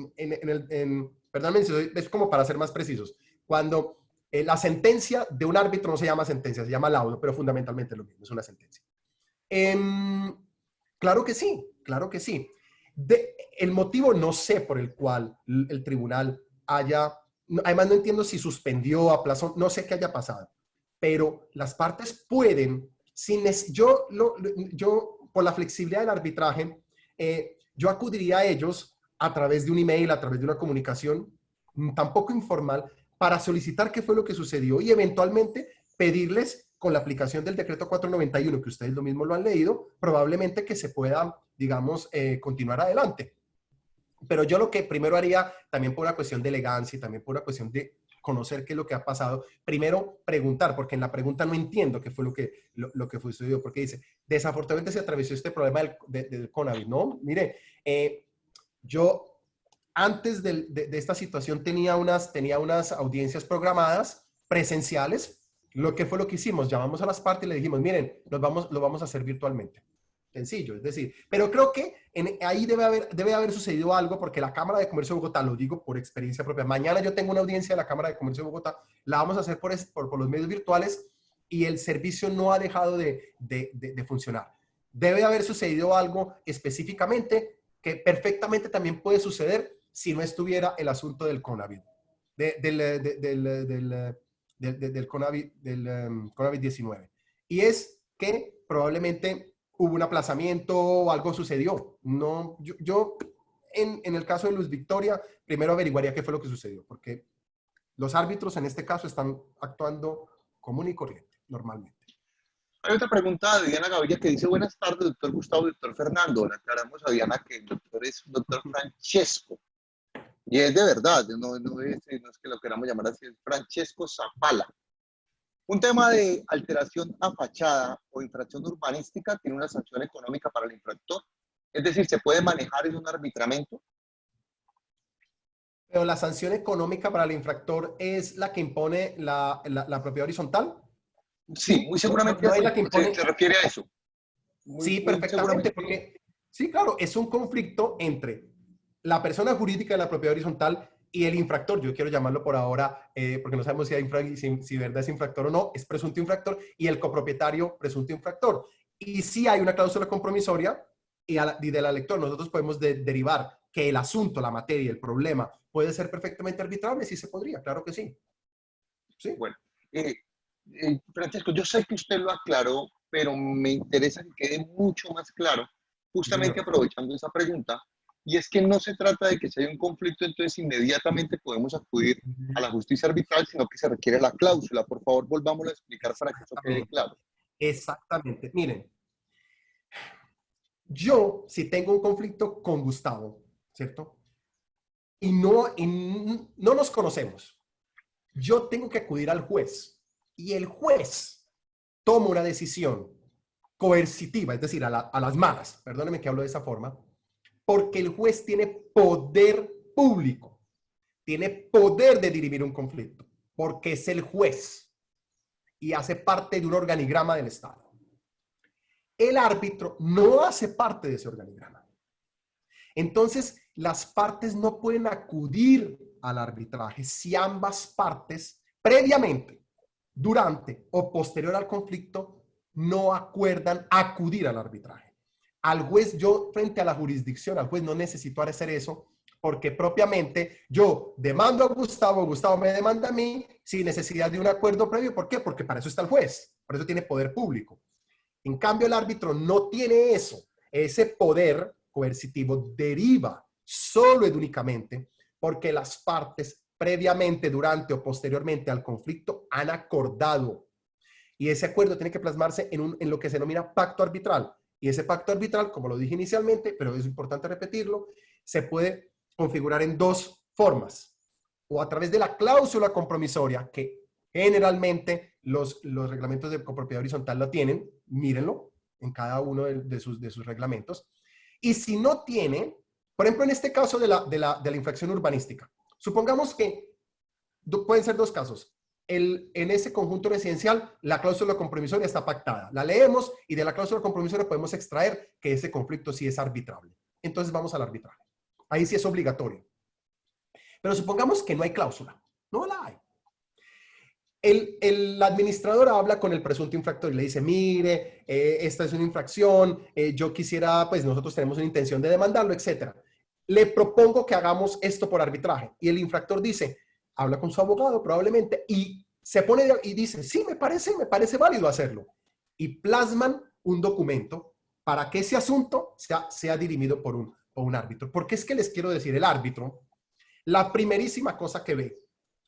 Perdónenme, es como para ser más precisos. Cuando la sentencia de un árbitro no se llama sentencia, se llama laudo, pero fundamentalmente es lo mismo, es una sentencia. Claro que sí, claro que sí. El motivo no sé por el cual el tribunal además no entiendo si suspendió, aplazó, no sé qué haya pasado, pero las partes pueden, yo por la flexibilidad del arbitraje, yo acudiría a ellos a través de un email, a través de una comunicación tampoco informal, para solicitar qué fue lo que sucedió y eventualmente pedirles, con la aplicación del decreto 491, que ustedes lo mismo lo han leído, probablemente que se pueda, digamos, continuar adelante. Pero yo lo que primero haría, también por una cuestión de elegancia y también por una cuestión de conocer qué es lo que ha pasado. Primero, preguntar, porque en la pregunta no entiendo qué fue lo que sucedió, porque dice, desafortunadamente se atravesó este problema del Conavi. No, mire, yo antes de esta situación tenía unas audiencias programadas presenciales. Lo que fue lo que hicimos, llamamos a las partes y le dijimos, miren, lo vamos a hacer virtualmente. Sencillo, es decir, pero creo que ahí debe haber sucedido algo, porque la Cámara de Comercio de Bogotá, lo digo por experiencia propia, mañana yo tengo una audiencia de la Cámara de Comercio de Bogotá, la vamos a hacer por los medios virtuales y el servicio no ha dejado de funcionar. Debe haber sucedido algo específicamente que perfectamente también puede suceder si no estuviera el asunto del Conavi, del COVID-19. Y es que probablemente hubo un aplazamiento o algo sucedió. No, yo en el caso de Luz Victoria, primero averiguaría qué fue lo que sucedió, porque los árbitros en este caso están actuando común y corriente, normalmente. Hay otra pregunta de Diana Gaviria que dice, buenas tardes, doctor Gustavo y doctor Fernando. Le aclaramos a Diana que el doctor es un doctor Francesco. Y es de verdad, no es que lo queramos llamar así, es Francesco Zapala. Un tema de alteración a fachada o infracción urbanística tiene una sanción económica para el infractor. Es decir, ¿se puede manejar en un arbitramiento? Pero la sanción económica para el infractor es la que impone la propiedad horizontal. Sí, muy seguramente no es la que impone... se refiere a eso. Sí, perfectamente, porque sí, claro, es un conflicto entre la persona jurídica de la propiedad horizontal y el infractor. Yo quiero llamarlo por ahora, porque no sabemos si verdad es infractor o no, es presunto infractor, y el copropietario presunto infractor. Y sí hay una cláusula compromisoria y del lector nosotros podemos derivar que el asunto, la materia, el problema puede ser perfectamente arbitrable. Sí se podría, claro que sí. Sí. Bueno, Francesco, yo sé que usted lo aclaró, pero me interesa que quede mucho más claro, justamente aprovechando esa pregunta, y es que no se trata de que si hay un conflicto, entonces inmediatamente podemos acudir a la justicia arbitral, sino que se requiere la cláusula. Por favor, volvámoslo a explicar para que eso quede claro. Exactamente. Miren, yo, si tengo un conflicto con Gustavo, ¿cierto? Y no nos conocemos, yo tengo que acudir al juez y el juez toma una decisión coercitiva, es decir, a las malas, perdónenme que hablo de esa forma, porque el juez tiene poder público, tiene poder de dirimir un conflicto, porque es el juez y hace parte de un organigrama del Estado. El árbitro no hace parte de ese organigrama. Entonces, las partes no pueden acudir al arbitraje si ambas partes previamente, durante o posterior al conflicto no acuerdan acudir al arbitraje. Al juez, yo frente a la jurisdicción, al juez no necesito hacer eso porque propiamente yo demando a Gustavo, Gustavo me demanda a mí sin necesidad de un acuerdo previo. ¿Por qué? Porque para eso está el juez, por eso tiene poder público. En cambio, el árbitro no tiene eso. Ese poder coercitivo deriva solo y únicamente porque las partes previamente, durante o posteriormente al conflicto han acordado. Y ese acuerdo tiene que plasmarse en lo que se denomina pacto arbitral. Y ese pacto arbitral, como lo dije inicialmente, pero es importante repetirlo, se puede configurar en dos formas. O a través de la cláusula compromisoria, que generalmente los reglamentos de copropiedad horizontal lo tienen, mírenlo en cada uno de sus reglamentos. Y si no tiene, por ejemplo, en este caso de la infracción urbanística, supongamos que pueden ser dos casos. En ese conjunto residencial, la cláusula compromisoria está pactada. La leemos y de la cláusula compromisoria podemos extraer que ese conflicto sí es arbitrable. Entonces vamos al arbitraje. Ahí sí es obligatorio. Pero supongamos que no hay cláusula. No la hay. El administrador habla con el presunto infractor y le dice, mire, esta es una infracción, yo quisiera, pues nosotros tenemos una intención de demandarlo, etc. Le propongo que hagamos esto por arbitraje. Y el infractor dice, habla con su abogado probablemente y se pone y dice, sí, me parece válido hacerlo. Y plasman un documento para que ese asunto sea dirimido por un árbitro. Porque es que les quiero decir, el árbitro, la primerísima cosa que ve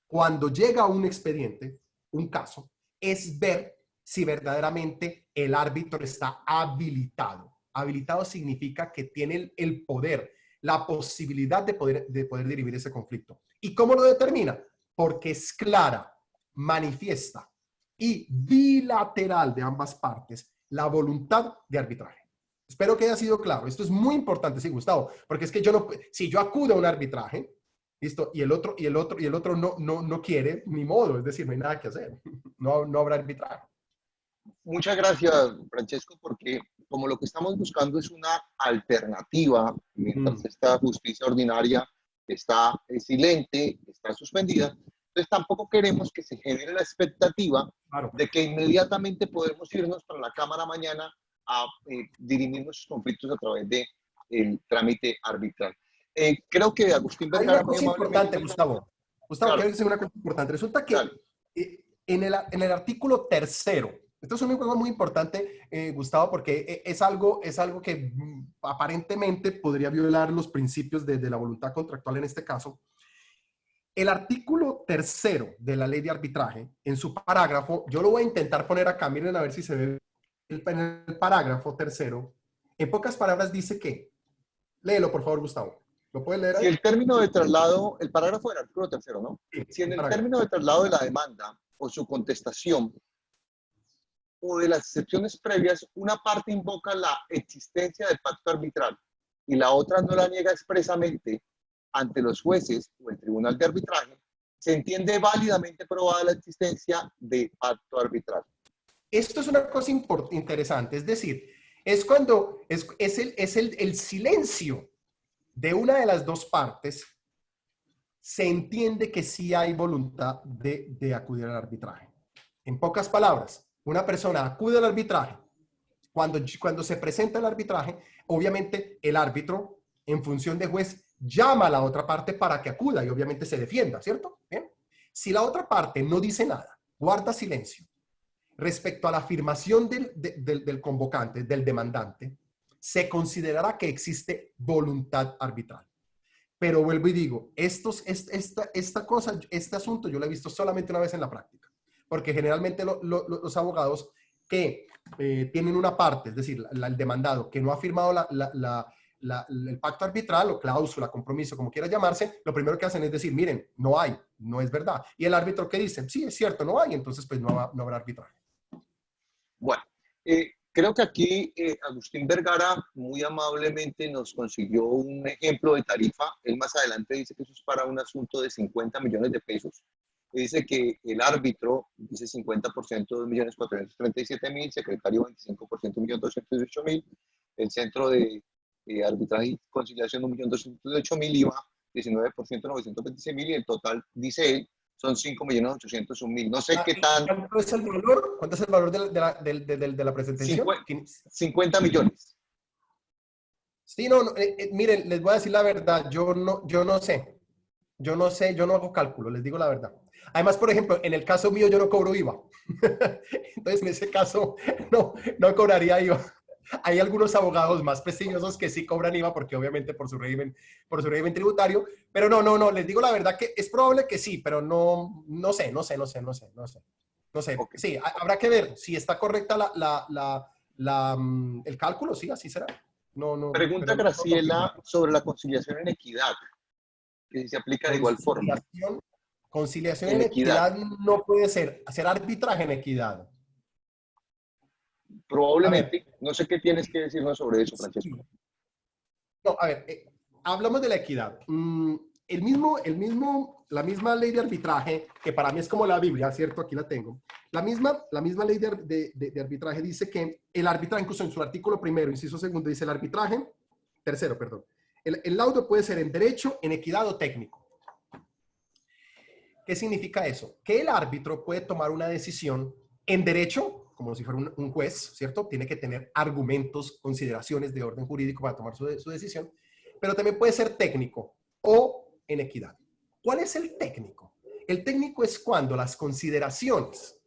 cuando llega a un expediente, un caso, es ver si verdaderamente el árbitro está habilitado. Habilitado significa que tiene el poder, la posibilidad de poder dirimir ese conflicto. ¿Y cómo lo determina? porque es clara, manifiesta y bilateral de ambas partes la voluntad de arbitraje. Espero que haya sido claro. Esto es muy importante, sí, Gustavo, porque es que yo no, si yo acudo a un arbitraje, listo, y el otro no quiere, ni modo, es decir, no hay nada que hacer. No habrá arbitraje. Muchas gracias, Francesco, porque como lo que estamos buscando es una alternativa, mientras esta justicia ordinaria está silente, está suspendida, entonces tampoco queremos que se genere la expectativa Claro. de que inmediatamente podemos irnos para la Cámara mañana a dirimir nuestros conflictos a través del trámite arbitral. Creo que Agustín Hay Vergara una cosa importante, Gustavo. Gustavo, claro, quiero decir una cosa importante. Resulta que claro. en el artículo 3º, esto es una cosa muy importante, Gustavo, porque es algo que aparentemente podría violar los principios de la voluntad contractual en este caso. El artículo 3º de la ley de arbitraje, en su parágrafo, yo lo voy a intentar poner acá, miren a ver si se ve en el parágrafo 3º, en pocas palabras dice que, léelo por favor, Gustavo. ¿Lo puedes leer ahí? Si el término de traslado, el parágrafo del artículo 3º, ¿no? Sí, Si en el parágrafo. término de traslado de la demanda o su contestación o de las excepciones previas, una parte invoca la existencia del pacto arbitral y la otra no la niega expresamente ante los jueces o el tribunal de arbitraje, se entiende válidamente probada la existencia de pacto arbitral. Esto es una cosa interesante, es decir, es cuando es el silencio de una de las dos partes, se entiende que sí hay voluntad de acudir al arbitraje. En pocas palabras, una persona acude al arbitraje. Cuando se presenta el arbitraje, obviamente el árbitro, en función de juez, llama a la otra parte para que acuda y obviamente se defienda, ¿cierto? ¿Bien? Si la otra parte no dice nada, guarda silencio respecto a la afirmación del convocante, del demandante, se considerará que existe voluntad arbitral. Pero vuelvo y digo, esta cosa, este asunto yo lo he visto solamente una vez en la práctica, porque generalmente los abogados que tienen una parte, es decir, el demandado que no ha firmado el pacto arbitral o cláusula, compromiso, como quiera llamarse, lo primero que hacen es decir, miren, no hay, no es verdad. Y el árbitro que dice, sí, es cierto, no hay, entonces pues no habrá arbitraje. Bueno, creo que aquí Agustín Vergara muy amablemente nos consiguió un ejemplo de tarifa. Él más adelante dice que eso es para un asunto de 50 millones de pesos. Dice que el árbitro dice 50%, 2.437.000, secretario 25%, 1.218.000, el centro de arbitraje y conciliación 1.218.000, IVA 19%, 926.000 y el total, dice él, son 5.801.000. No sé qué tan... ¿Cuánto es el valor? ¿Cuánto es el valor de la presentación? 50 millones. Sí, no, miren, les voy a decir la verdad, yo no sé, yo no hago cálculo, les digo la verdad. Además, por ejemplo, en el caso mío yo no cobro IVA, entonces en ese caso no cobraría IVA. Hay algunos abogados más prestigiosos que sí cobran IVA porque obviamente por su régimen tributario, pero no, les digo la verdad que es probable que sí, pero no sé. Okay. Sí, habrá que ver si está correcta el cálculo, sí, así será. Pregunta Graciela sobre la conciliación en equidad, que si se aplica de igual forma. Conciliación en equidad no puede ser, hacer arbitraje en equidad. Probablemente, no sé qué tienes que decirnos sobre eso, Francesco. No, a ver, hablamos de la equidad. La misma ley de arbitraje, que para mí es como la Biblia, ¿cierto? Aquí la tengo. La misma ley de arbitraje dice que el arbitraje, incluso en su artículo 1º, inciso 2, dice el arbitraje, 3º, perdón. El laudo puede ser en derecho, en equidad o técnico. ¿Qué significa eso? Que el árbitro puede tomar una decisión en derecho, como si fuera un juez, ¿cierto? Tiene que tener argumentos, consideraciones de orden jurídico para tomar su decisión, pero también puede ser técnico o en equidad. ¿Cuál es el técnico? El técnico es cuando las consideraciones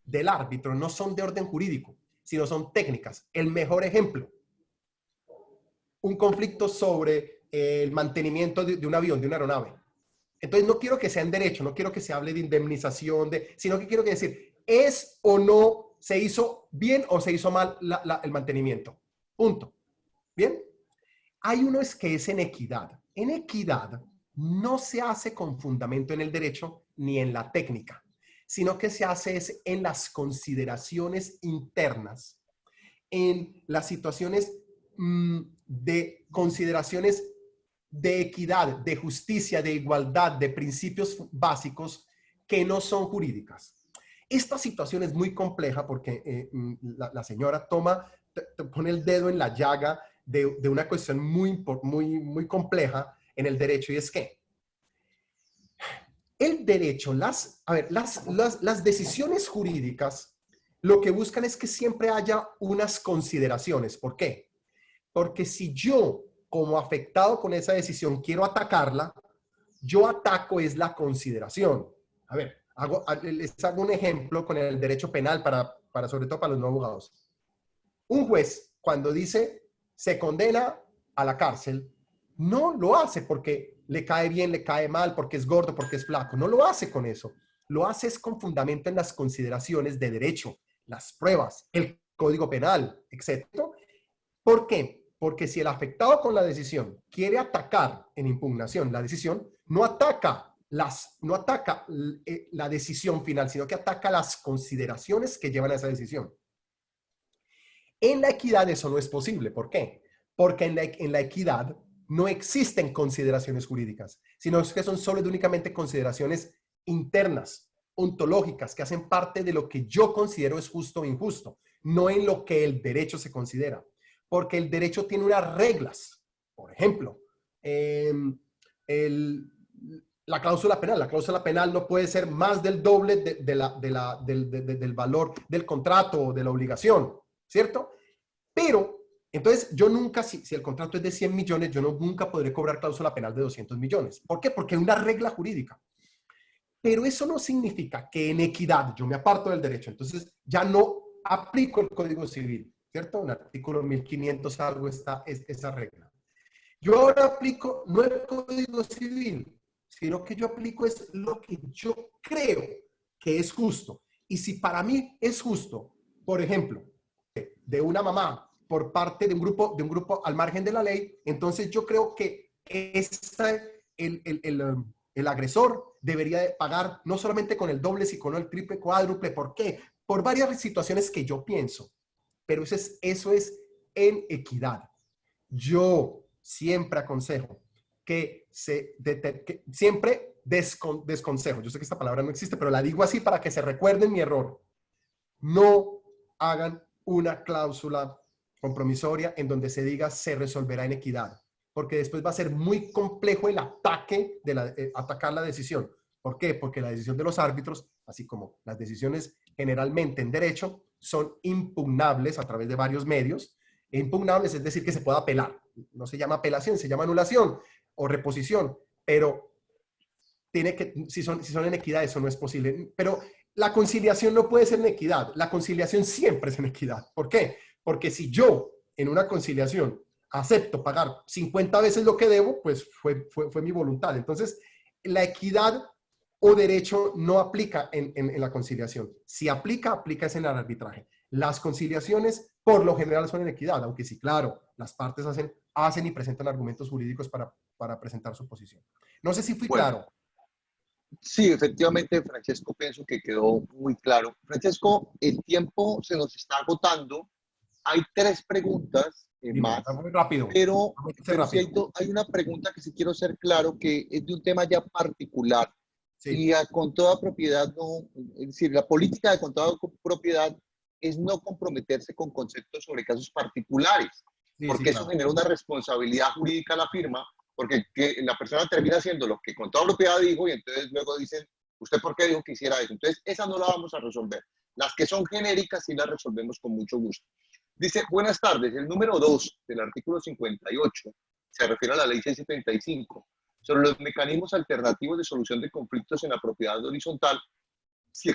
del árbitro no son de orden jurídico, sino son técnicas. El mejor ejemplo, un conflicto sobre el mantenimiento de un avión, de una aeronave. Entonces no quiero que sea en derecho, no quiero que se hable de indemnización, sino que quiero decir, ¿es o no se hizo bien o se hizo mal el mantenimiento? Punto. ¿Bien? Hay uno que es en equidad. En equidad no se hace con fundamento en el derecho, ni en la técnica, sino que se hace es en las consideraciones internas, en las situaciones de consideraciones de equidad, de justicia, de igualdad, de principios básicos que no son jurídicas. Esta situación es muy compleja porque la señora pone el dedo en la llaga de una cuestión muy compleja en el derecho, y es que el derecho, las decisiones jurídicas, lo que buscan es que siempre haya unas consideraciones. ¿Por qué? Porque si yo, como afectado con esa decisión, quiero atacarla, yo ataco es la consideración. A ver, les hago un ejemplo con el derecho penal sobre todo para los no abogados. Un juez, cuando dice se condena a la cárcel, no lo hace porque le cae bien, le cae mal, porque es gordo, porque es flaco. No lo hace con eso. Lo hace es con fundamento en las consideraciones de derecho, las pruebas, el código penal, etc. ¿Por qué? Porque si el afectado con la decisión quiere atacar en impugnación la decisión, no ataca la decisión final, sino que ataca las consideraciones que llevan a esa decisión. En la equidad eso no es posible. ¿Por qué? Porque en la equidad no existen consideraciones jurídicas, sino que son solo y únicamente consideraciones internas, ontológicas, que hacen parte de lo que yo considero es justo o injusto, no en lo que el derecho se considera. Porque el derecho tiene unas reglas. Por ejemplo, la cláusula penal. La cláusula penal no puede ser más del doble del valor del contrato o de la obligación, ¿cierto? Pero, entonces, yo nunca, si el contrato es de 100 millones, yo nunca podré cobrar cláusula penal de 200 millones. ¿Por qué? Porque hay una regla jurídica. Pero eso no significa que en equidad yo me aparto del derecho. Entonces, ya no aplico el Código Civil, ¿cierto? En el artículo 1500 algo está esa regla. Yo ahora aplico no el Código Civil, sino que yo aplico es lo que yo creo que es justo. Y si para mí es justo, por ejemplo, de una mamá por parte de un grupo al margen de la ley, entonces yo creo que el agresor debería de pagar no solamente con el doble, sino con el triple, cuádruple. ¿Por qué? Por varias situaciones que yo pienso. Pero eso es en equidad. Yo siempre aconsejo que siempre desconsejo. Yo sé que esta palabra no existe, pero la digo así para que se recuerden mi error. No hagan una cláusula compromisoria en donde se diga se resolverá en equidad, porque después va a ser muy complejo el ataque atacar la decisión. ¿Por qué? Porque la decisión de los árbitros, así como las decisiones generalmente en derecho, son impugnables a través de varios medios. Impugnables es decir que se puede apelar. No se llama apelación, se llama anulación o reposición, pero si son en equidad eso no es posible. Pero la conciliación no puede ser en equidad. La conciliación siempre es en equidad. ¿Por qué? Porque si yo en una conciliación acepto pagar 50 veces lo que debo, pues fue mi voluntad. Entonces, la equidad o derecho no aplica en la conciliación. Si aplica es en el arbitraje. Las conciliaciones por lo general son en equidad, aunque sí, claro, las partes hacen y presentan argumentos jurídicos para presentar su posición. No sé si fui claro. Sí, efectivamente, Francesco, pienso que quedó muy claro. Francesco, el tiempo se nos está agotando. Hay 3 preguntas más, muy rápido, pero sí hay una pregunta que sí quiero ser claro, que es de un tema ya particular. Sí. Y con toda propiedad, es decir, la política de con toda propiedad es no comprometerse con conceptos sobre casos particulares, porque eso genera una responsabilidad jurídica a la firma, porque la persona termina haciendo lo que con toda propiedad dijo y entonces luego dicen, ¿usted por qué dijo que hiciera eso? Entonces, esa no la vamos a resolver. Las que son genéricas sí las resolvemos con mucho gusto. Dice, buenas tardes, el número 2 del artículo 58 se refiere a la ley 675 sobre los mecanismos alternativos de solución de conflictos en la propiedad horizontal. Si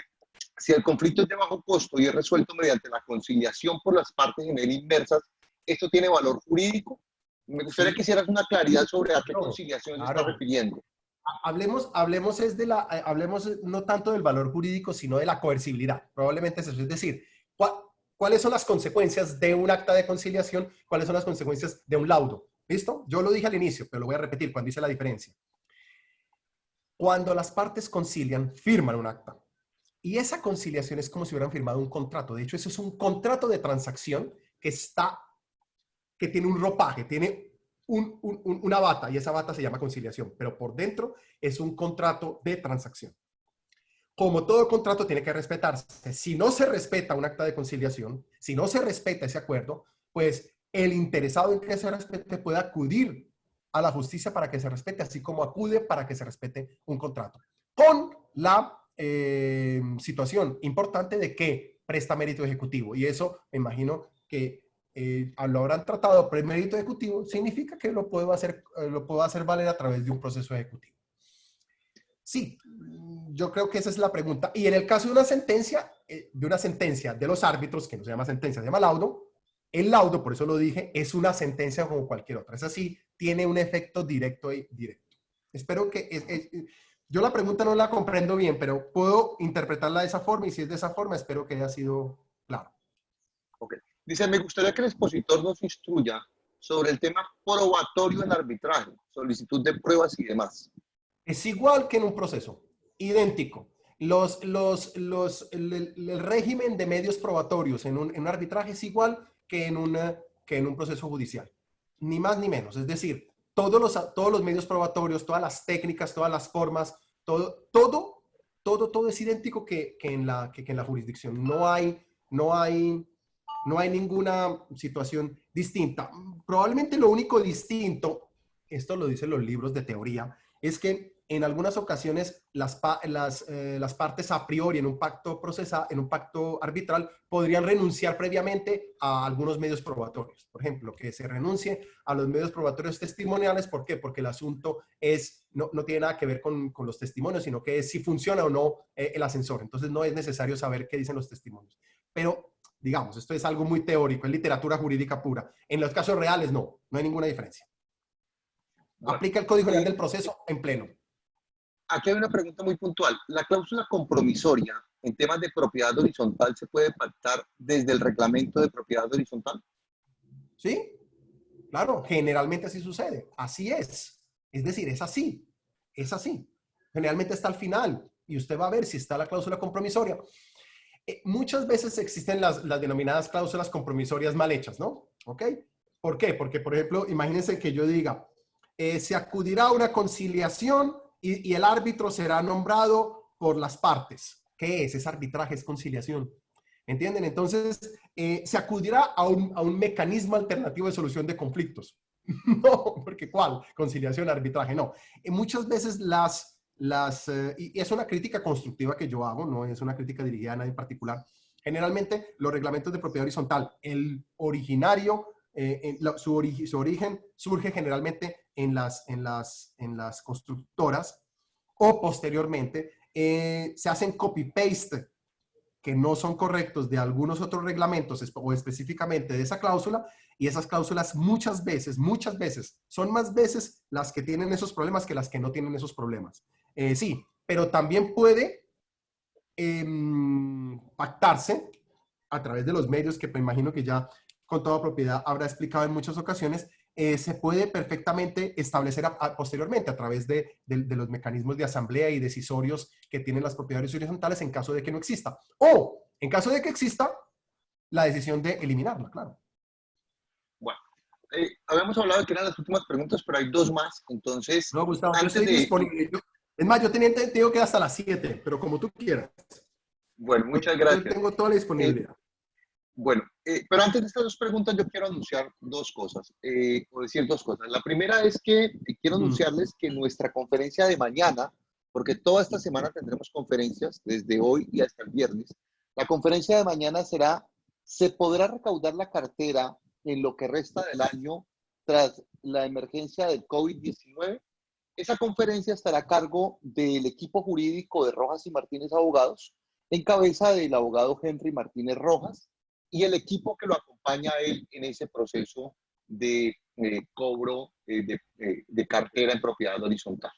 el conflicto es de bajo costo y es resuelto mediante la conciliación por las partes en él inmersas, ¿esto tiene valor jurídico? Me gustaría que hicieras una claridad sobre a qué conciliación se está refiriendo. Hablemos no tanto del valor jurídico, sino de la coercibilidad. Probablemente es eso. Es decir, ¿cuáles son las consecuencias de un acta de conciliación? ¿Cuáles son las consecuencias de un laudo? ¿Listo? Yo lo dije al inicio, pero lo voy a repetir cuando hice la diferencia. Cuando las partes concilian, firman un acta. Y esa conciliación es como si hubieran firmado un contrato. De hecho, eso es un contrato de transacción que tiene un ropaje, tiene una bata, y esa bata se llama conciliación, pero por dentro es un contrato de transacción. Como todo contrato tiene que respetarse. Si no se respeta un acta de conciliación, si no se respeta ese acuerdo, pues el interesado en que se respete puede acudir a la justicia para que se respete, así como acude para que se respete un contrato. Con la situación importante de que presta mérito ejecutivo. Y eso me imagino que lo habrán tratado, pero el mérito ejecutivo significa que lo puedo hacer valer a través de un proceso ejecutivo. Sí, yo creo que esa es la pregunta. Y en el caso de una sentencia de los árbitros, que no se llama sentencia, se llama laudo, el laudo, por eso lo dije, es una sentencia como cualquier otra. Es así, tiene un efecto directo y directo. Espero que... yo la pregunta no la comprendo bien, pero puedo interpretarla de esa forma, y si es de esa forma, espero que haya sido claro. Ok. Dice, me gustaría que el expositor nos instruya sobre el tema probatorio en arbitraje, solicitud de pruebas y demás. Es igual que en un proceso, idéntico. El régimen de medios probatorios en un arbitraje es igual que en un proceso judicial. Ni más ni menos. Es decir, todos los medios probatorios, todas las técnicas, todas las formas, todo es idéntico que en la jurisdicción. No hay ninguna situación distinta. Probablemente lo único distinto, esto lo dicen los libros de teoría, es que en algunas ocasiones las partes a priori en un pacto arbitral podrían renunciar previamente a algunos medios probatorios. Por ejemplo, que se renuncie a los medios probatorios testimoniales. ¿Por qué? Porque el asunto no tiene nada que ver con los testimonios, sino que es si funciona o no el ascensor. Entonces no es necesario saber qué dicen los testimonios. Pero, digamos, esto es algo muy teórico, es literatura jurídica pura. En los casos reales no hay ninguna diferencia. Bueno, aplica el Código General del Proceso en pleno. Aquí hay una pregunta muy puntual. ¿La cláusula compromisoria en temas de propiedad horizontal se puede pactar desde el reglamento de propiedad horizontal? Sí, claro, generalmente así sucede. Así es. Es decir, es así. Es así. Generalmente está al final y usted va a ver si está la cláusula compromisoria. Muchas veces existen las denominadas cláusulas compromisorias mal hechas, ¿no? ¿Ok? ¿Por qué? Porque, por ejemplo, imagínense que yo diga, se acudirá a una conciliación y el árbitro será nombrado por las partes. ¿Qué es? Es arbitraje, es conciliación. ¿Entienden? Entonces, se acudirá a un mecanismo alternativo de solución de conflictos. No, porque ¿cuál? Conciliación, arbitraje, no. Muchas veces y es una crítica constructiva que yo hago, no es una crítica dirigida a nadie en particular. Generalmente, los reglamentos de propiedad horizontal, el originario, su origen surge generalmente en las constructoras, o posteriormente se hacen copy-paste que no son correctos de algunos otros reglamentos o específicamente de esa cláusula, y esas cláusulas muchas veces, son más veces las que tienen esos problemas que las que no tienen esos problemas. Sí, pero también puede pactarse a través de los medios que me imagino que ya con toda propiedad habrá explicado en muchas ocasiones. Se puede perfectamente establecer posteriormente a través de los mecanismos de asamblea y decisorios que tienen las propiedades horizontales en caso de que no exista. O, en caso de que exista, la decisión de eliminarla, claro. Bueno, habíamos hablado de que eran las últimas preguntas, pero hay dos más. Entonces, no, Gustavo, yo estoy disponible. Es más, yo tenía entendido que hasta las 7, pero como tú quieras. Bueno, muchas gracias. Yo tengo toda la disponibilidad. Bueno, pero antes de estas dos preguntas yo quiero anunciar dos cosas, o decir dos cosas. La primera es que quiero anunciarles que nuestra conferencia de mañana, porque toda esta semana tendremos conferencias, desde hoy y hasta el viernes, la conferencia de mañana será, ¿se podrá recaudar la cartera en lo que resta del año tras la emergencia del COVID-19? Esa conferencia estará a cargo del equipo jurídico de Rojas y Martínez Abogados, en cabeza del abogado Henry Martínez Rojas, y el equipo que lo acompaña a él en ese proceso de cobro de cartera en propiedad horizontal.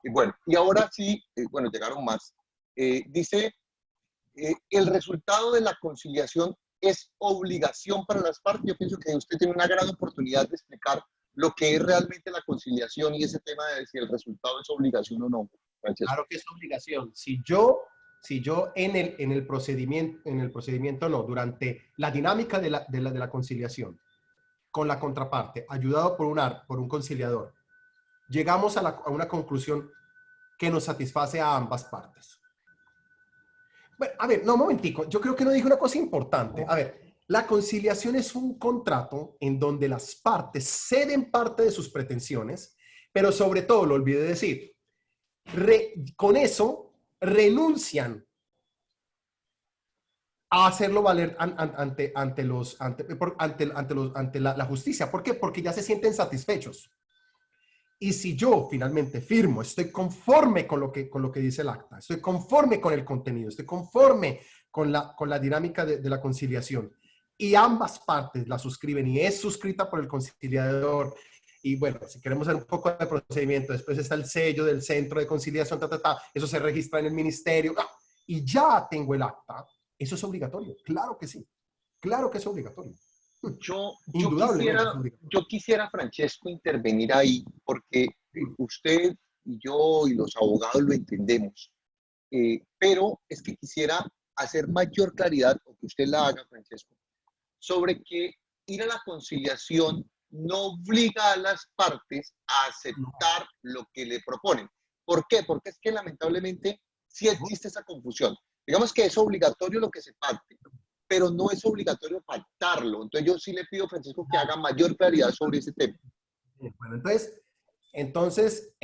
Y bueno, y ahora sí, bueno, llegaron más. Dice, el resultado de la conciliación es obligación para las partes. Yo pienso que usted tiene una gran oportunidad de explicar lo que es realmente la conciliación y ese tema de si el resultado es obligación o no. Francesco. Claro que es obligación. Si yo en el procedimiento no, durante la dinámica de la conciliación, con la contraparte, ayudado por un conciliador, llegamos a una conclusión que nos satisface a ambas partes. Bueno, a ver, no, un momentico. Yo creo que no dije una cosa importante. A ver, la conciliación es un contrato en donde las partes ceden parte de sus pretensiones, pero sobre todo, lo olvidé decir, con eso renuncian a hacerlo valer ante la justicia. ¿Por qué? Porque ya se sienten satisfechos. Y si yo finalmente firmo, estoy conforme con lo que dice el acta, estoy conforme con el contenido, estoy conforme con la dinámica de la conciliación, y ambas partes la suscriben y es suscrita por el conciliador, y bueno, si queremos hacer un poco de procedimiento, después está el sello del centro de conciliación, eso se registra en el ministerio, y ya tengo el acta, eso es obligatorio. Claro que sí, claro que es obligatorio. Yo quisiera, Francesco, intervenir ahí, porque usted y yo y los abogados lo entendemos, pero es que quisiera hacer mayor claridad, o que usted la haga, Francesco, sobre que ir a la conciliación no obliga a las partes a aceptar lo que le proponen. ¿Por qué? Porque es que lamentablemente sí existe esa confusión. Digamos que es obligatorio lo que se pacte, pero no es obligatorio pactarlo. Entonces yo sí le pido a Francesco que haga mayor claridad sobre ese tema. Bueno, entonces